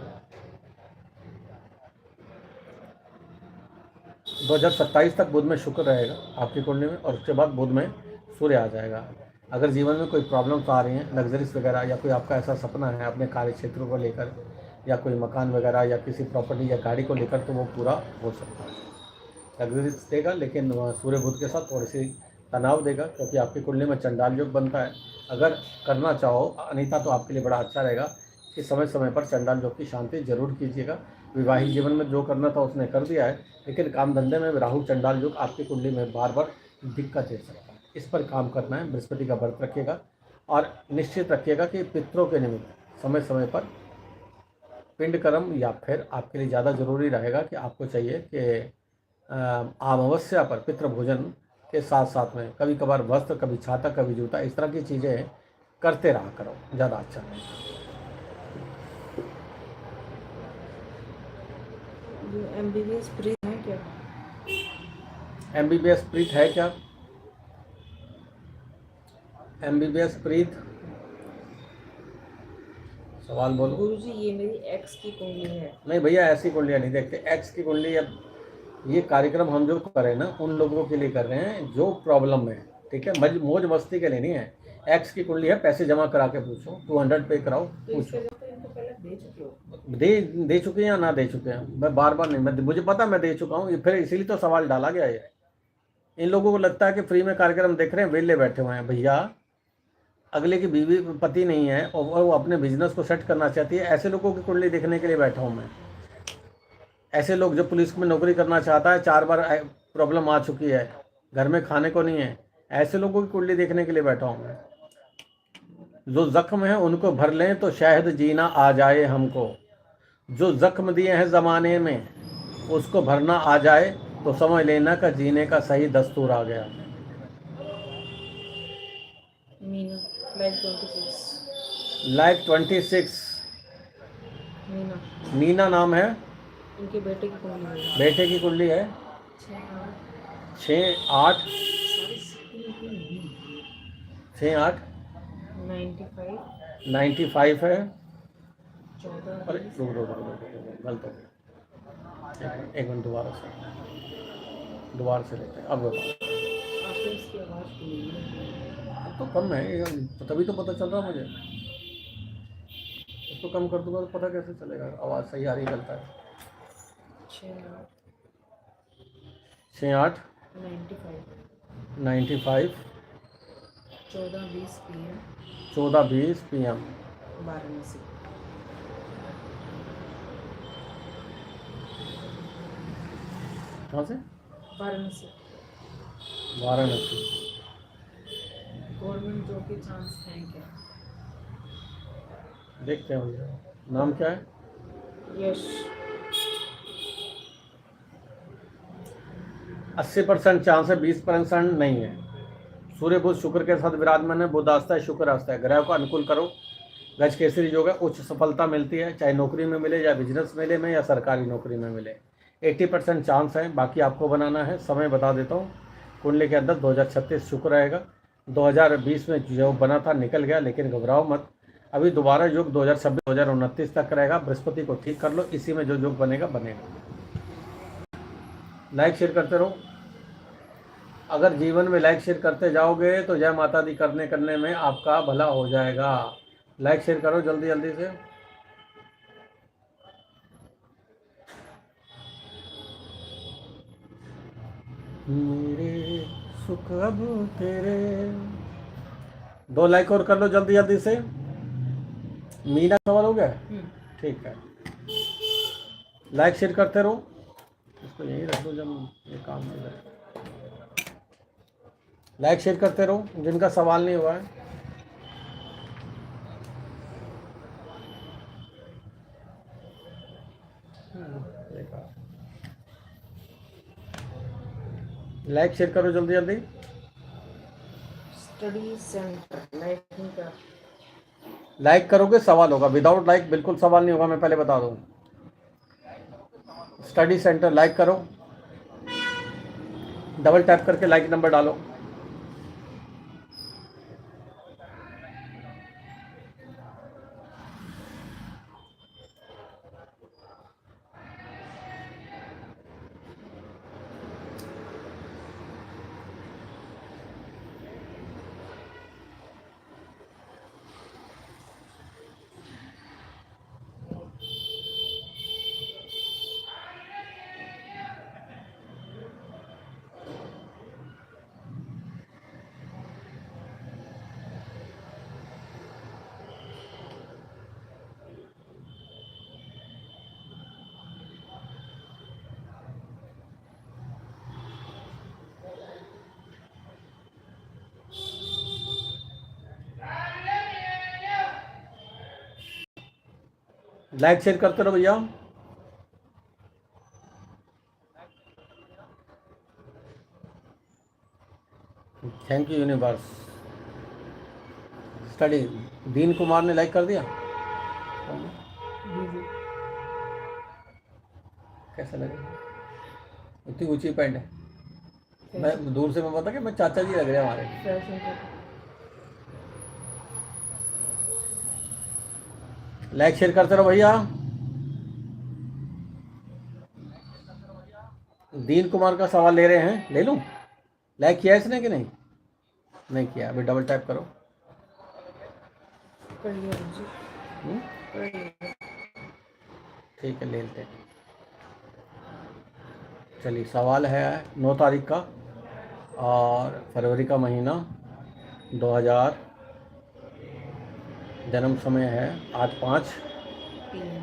2027 तक बुध में शुक्र रहेगा आपकी कुंडली में, और उसके बाद बुध में सूर्य आ जाएगा। अगर जीवन में कोई प्रॉब्लम्स आ रही हैं, लग्जरीज वगैरह, या कोई आपका ऐसा सपना है अपने कार्य क्षेत्र को लेकर, या कोई मकान वगैरह या किसी प्रॉपर्टी या गाड़ी को लेकर, तो वो पूरा हो सकता है। लग्जरीज देगा, लेकिन सूर्य बुध के साथ थोड़ी सी तनाव देगा, क्योंकि आपकी कुंडली में चंडाल योग बनता है। अगर करना चाहो अनीता तो आपके लिए बड़ा अच्छा रहेगा कि समय समय पर चंडाल योग की शांति जरूर कीजिएगा। विवाहित जीवन में जो करना था उसने कर दिया है, लेकिन काम धंधे में राहु चंडाल योग आपकी कुंडली में बार बार दिक्कत दे सकता है। इस पर काम करना है। बृहस्पति का व्रत रखिएगा और निश्चित रखिएगा कि पितरों के निमित्त समय समय पर पिंड कर्म, या फिर आपके लिए ज़्यादा ज़रूरी रहेगा कि आपको चाहिए कि अमावस्या पर पितृ भोजन के साथ साथ में कभी कभार वस्त्र, कभी छाता, कभी जूता, इस तरह की चीज़ें करते रहा करो, ज़्यादा अच्छा रहेगा। MBBS प्रीत है क्या? MBBS प्रीत है क्या? MBBS प्रीत, सवाल बोलो। गुरुजी ये मेरी एक्स की कुंडली है। नहीं भैया, ऐसी कुंडलियाँ नहीं देखते। एक्स की कुंडली अब ये कार्यक्रम हम जो कर रहे हैं ना उन लोगों के लिए कर रहे हैं जो प्रॉब्लम में है, ठीक है, मौज मस्ती के लिए नहीं है। एक्स की कुंडली है, पैसे जमा करा के पूछो, 200 पे कराओ, तो पूछो। इसके तो इनको पहले दे चुके हो। दे चुके हैं या ना दे चुके हैं, मैं बार बार नहीं, मुझे पता मैं दे चुका हूँ, ये फिर इसीलिए तो सवाल डाला गया है। इन लोगों को लगता है कि फ्री में कार्यक्रम देख रहे हैं, वेले बैठे हुए हैं। भैया, अगले की बीवी पति नहीं है और वो अपने बिजनेस को सेट करना चाहती है, ऐसे लोगों की कुंडली देखने के लिए बैठा हूँ मैं। ऐसे लोग जो पुलिस में नौकरी करना चाहता है, 4 बार प्रॉब्लम आ चुकी है, घर में खाने को नहीं है, ऐसे लोगों की कुंडली देखने के लिए बैठा हूँ मैं। जो जख्म है उनको भर लें तो शायद जीना आ जाए हमको, जो जख्म दिए हैं ज़माने में उसको भरना आ जाए तो समझ लेना का जीने का सही दस्तूर आ गया। मीना लाइक 26। लाइक 26। मीना मीना नाम है, इनके बेटे की कुंडली है। बेटे की कुंडली है 6 8 6 8 95 95 है। 14 अरे गलत हो गया, एक मिनट, दोबारा से लेते हैं। अब बताओ। आपको इसकी आवाज़ सुनी तो कम है ये, तभी तो पता चल रहा मुझे। इसको कम कर दूंगा तो पता कैसे चलेगा आवाज़ सही आ रही गलत है। 6 8 95 14:20 PM 14:20 PM वाराणसी। कहाँ से? वाराणसी। वाराणसी। गवर्नमेंट जॉब के चांस हैं क्या? देखते हैं भैया, नाम क्या है? यश 80% चांस है, 20% नहीं है। सूर्य बुध शुक्र के साथ विराजमान है, बुध आस्था है, शुक्र आस्था है, ग्रह को अनुकूल करो। गज केसरी योग है, उच्च सफलता मिलती है, चाहे नौकरी में मिले या बिजनेस मेले में या सरकारी नौकरी में मिले। 80% चांस है, बाकी आपको बनाना है। समय बता देता हूँ, कुंडली के अंदर 2036 शुक्र रहेगा। 2020 में जो बना था निकल गया, लेकिन घबराओ मत, अभी दोबारा योग 2026 2029 तक रहेगा। बृहस्पति को ठीक कर लो, इसी में जो योग बनेगा बनेगा। लाइक शेयर करते रहो। अगर जीवन में लाइक शेयर करते जाओगे तो जय माता दी करने में आपका भला हो जाएगा। लाइक शेयर करो जल्दी जल्दी से। मेरे सुख अब तेरे, 2 लाइक और कर लो जल्दी जल्दी से। मीना सवाल हो गया, ठीक है। लाइक शेयर करते रहो, इसको यहीं रख दो जब ये काम हो जाए। लाइक शेयर करते रहो जिनका सवाल नहीं हुआ है। लाइक शेयर करो जल्दी जल्दी। स्टडी सेंटर लाइटिंग का लाइक करोगे सवाल होगा, विदाउट लाइक बिल्कुल सवाल नहीं होगा, मैं पहले बता दूं। स्टडी सेंटर लाइक करो, डबल टैप करके लाइक नंबर डालो। लाइक शेयर करते रहो भैया। Thank you universe. स्टडी दीन कुमार ने लाइक कर दिया, कैसा लगेगा? इतनी ऊंची पैंट है, मैं दूर से मैं पता कि मैं चाचा जी लग रहे हैं हमारे। लाइक शेयर करते रहो भैया। दीन कुमार का सवाल ले रहे हैं, ले लूं? लाइक किया इसने कि नहीं? नहीं किया। अभी डबल टैप करो। कर लिया गुरुजी, हम्म, कर लिया। ठीक है, ले लेते हैं। चलिए, सवाल है 9 तारीख का और फरवरी का महीना 2000। जन्म समय है 8:05। PM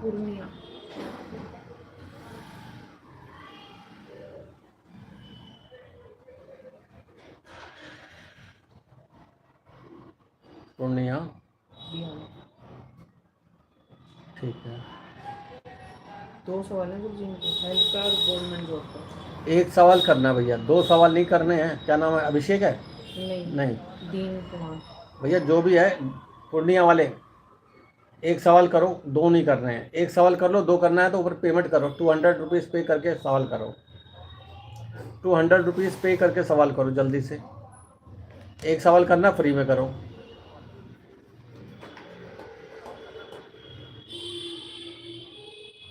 पूर्णिया। पूर्णिया, बिहार। ठीक है। 2 सवाल हैं गुरुजी इनके, हेल्थ का और गवर्नमेंट जॉब का। एक सवाल करना है भैया, 2 सवाल नहीं करने हैं। क्या नाम है? अभिषेक है? नहीं, नहीं दीन कुमार। भैया, जो भी है पूर्णिया वाले, एक सवाल करो, 2 नहीं करने हैं। एक सवाल कर लो, 2 करना है तो ऊपर पेमेंट करो, 200 रुपीज़ पे करके सवाल करो। 200 रुपीज़ पे करके सवाल करो जल्दी से। एक सवाल करना, फ्री में करो।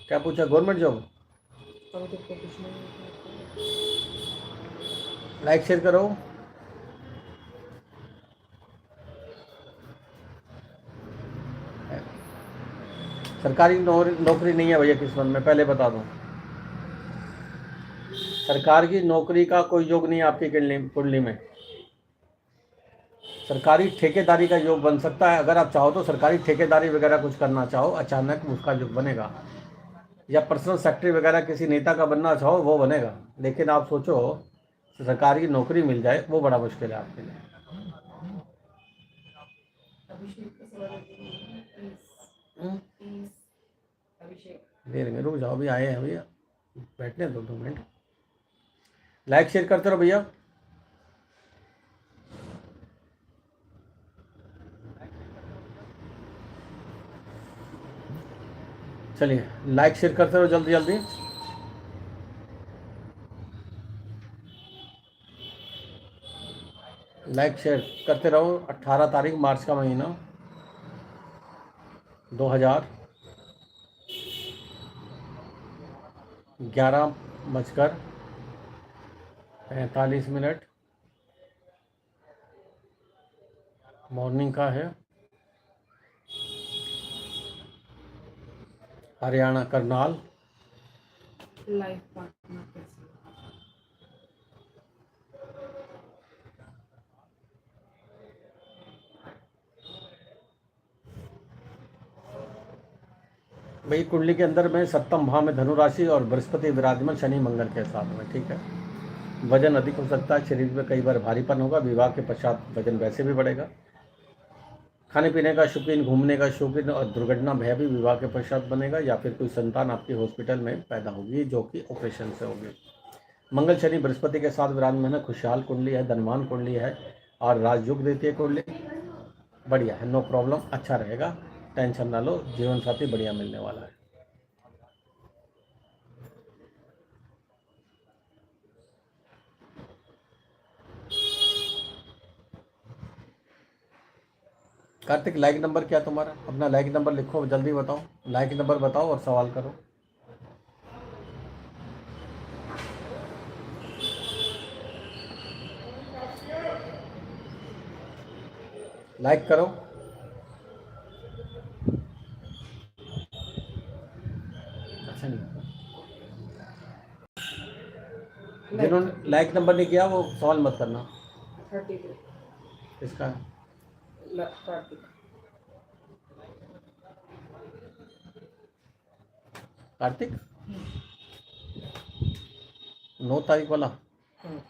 क्या पूछा? Government job? अब तो प्रोफेशनल है। लाइक शेयर करो। सरकारी नौकरी नहीं है भैया किस्मत में, पहले बता दूं। सरकार की नौकरी का कोई योग नहीं है आपकी कुंडली में। सरकारी ठेकेदारी का योग बन सकता है, अगर आप चाहो तो सरकारी ठेकेदारी वगैरह कुछ करना चाहो, अचानक उसका योग बनेगा। या पर्सनल सेक्रेटरी वगैरह किसी नेता का बनना चाहो, वो बनेगा। लेकिन आप सोचो सरकारी नौकरी मिल जाए, वो बड़ा मुश्किल है आपके लिए। अभिषेक का सवाल है प्लीज, हम्म, प्लीज अभिषेक। दे देंगे, रुक जाओ, अभी आए हैं भैया, बैठने दो 2 मिनट। लाइक शेयर करते रहो भैया। चलिए, लाइक शेयर करते रहो जल्दी जल्दी। लाइक शेयर करते रहो। 18 तारीख मार्च का महीना 2011:45 मॉर्निंग का है। हरियाणा करनाल। लाइफ पार्टनर कैसे? कुंडली के अंदर में 7म भाव में धनु राशि और बृहस्पति विराजमान शनि मंगल के साथ में, ठीक है। वजन अधिक हो सकता है, शरीर में कई बार भारीपन होगा, विवाह के पश्चात वजन वैसे भी बढ़ेगा। खाने पीने का शौकीन, घूमने का शौकीन और दुर्घटना भय भी विवाह के पश्चात बनेगा, या फिर कोई संतान आपकी हॉस्पिटल में पैदा होगी जो कि ऑपरेशन से होगी। मंगल शनि बृहस्पति के साथ विराजमान है, खुशहाल कुंडली है, धनवान कुंडली है और राजयोग देती है कुंडली। बढ़िया है, नो प्रॉब्लम, अच्छा रहेगा, टेंशन ना लो, जीवन साथी बढ़िया मिलने वाला है। कार्तिक, लाइक नंबर क्या है तुम्हारा? अपना लाइक नंबर लिखो, जल्दी बताओ, लाइक नंबर बताओ और सवाल करो। लाइक करो। अच्छा नहीं, लाइक जिन्होंने लाइक नंबर नहीं किया वो सवाल मत करना। 33 इसका कार्तिक। कार्तिक 9 तारीख वाला, हाँ,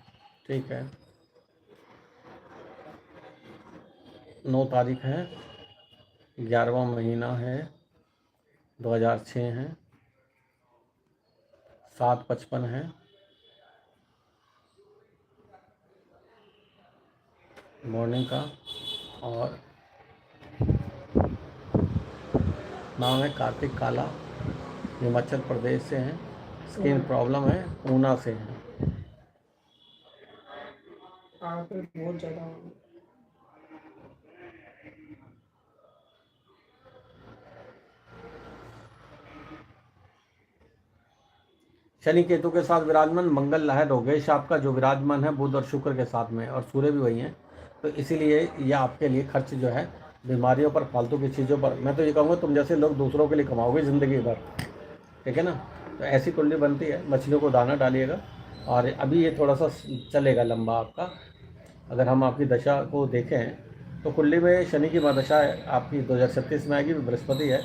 ठीक है। 9 तारीख है, 11वां महीना है, 2006 है, 7:55 है, मॉर्निंग का। और नाम है कार्तिक काला, हिमाचल प्रदेश से हैं, स्किन प्रॉब्लम है, ऊना से हैं। आग बहुत ज़्यादा होगी। शनि केतु के साथ विराजमान, मंगल है रोगेश आपका जो विराजमान है बुध और शुक्र के साथ में, और सूर्य भी वही है। तो इसीलिए ये आपके लिए खर्च जो है बीमारियों पर, फालतू की चीज़ों पर, मैं तो ये कहूँगा तुम जैसे लोग दूसरों के लिए कमाओगे ज़िंदगी भर, ठीक है ना। तो ऐसी कुंडली बनती है। मछलियों को दाना डालिएगा। और अभी ये थोड़ा सा चलेगा लंबा आपका। अगर हम आपकी दशा को देखें तो कुंडली में शनि की महादशा आपकी 2036 में आएगी, बृहस्पति है,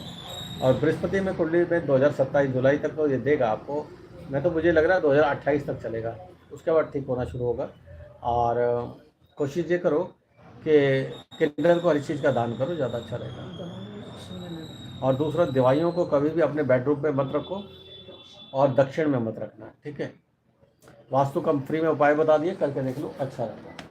और बृहस्पति में कुंडली में 2027 जुलाई तक तो ये देगा आपको। मैं तो मुझे लग रहा है 2028 तक चलेगा, उसके बाद ठीक होना शुरू होगा। और कोशिश ये करो कि किंडल को हर चीज़ का दान करो, ज़्यादा अच्छा रहेगा। और दूसरा, दवाइयों को कभी भी अपने बेडरूम में मत रखो और दक्षिण में मत रखना, ठीक है। वास्तु का फ्री में उपाय बता दिए, करके देख लो, अच्छा रहेगा।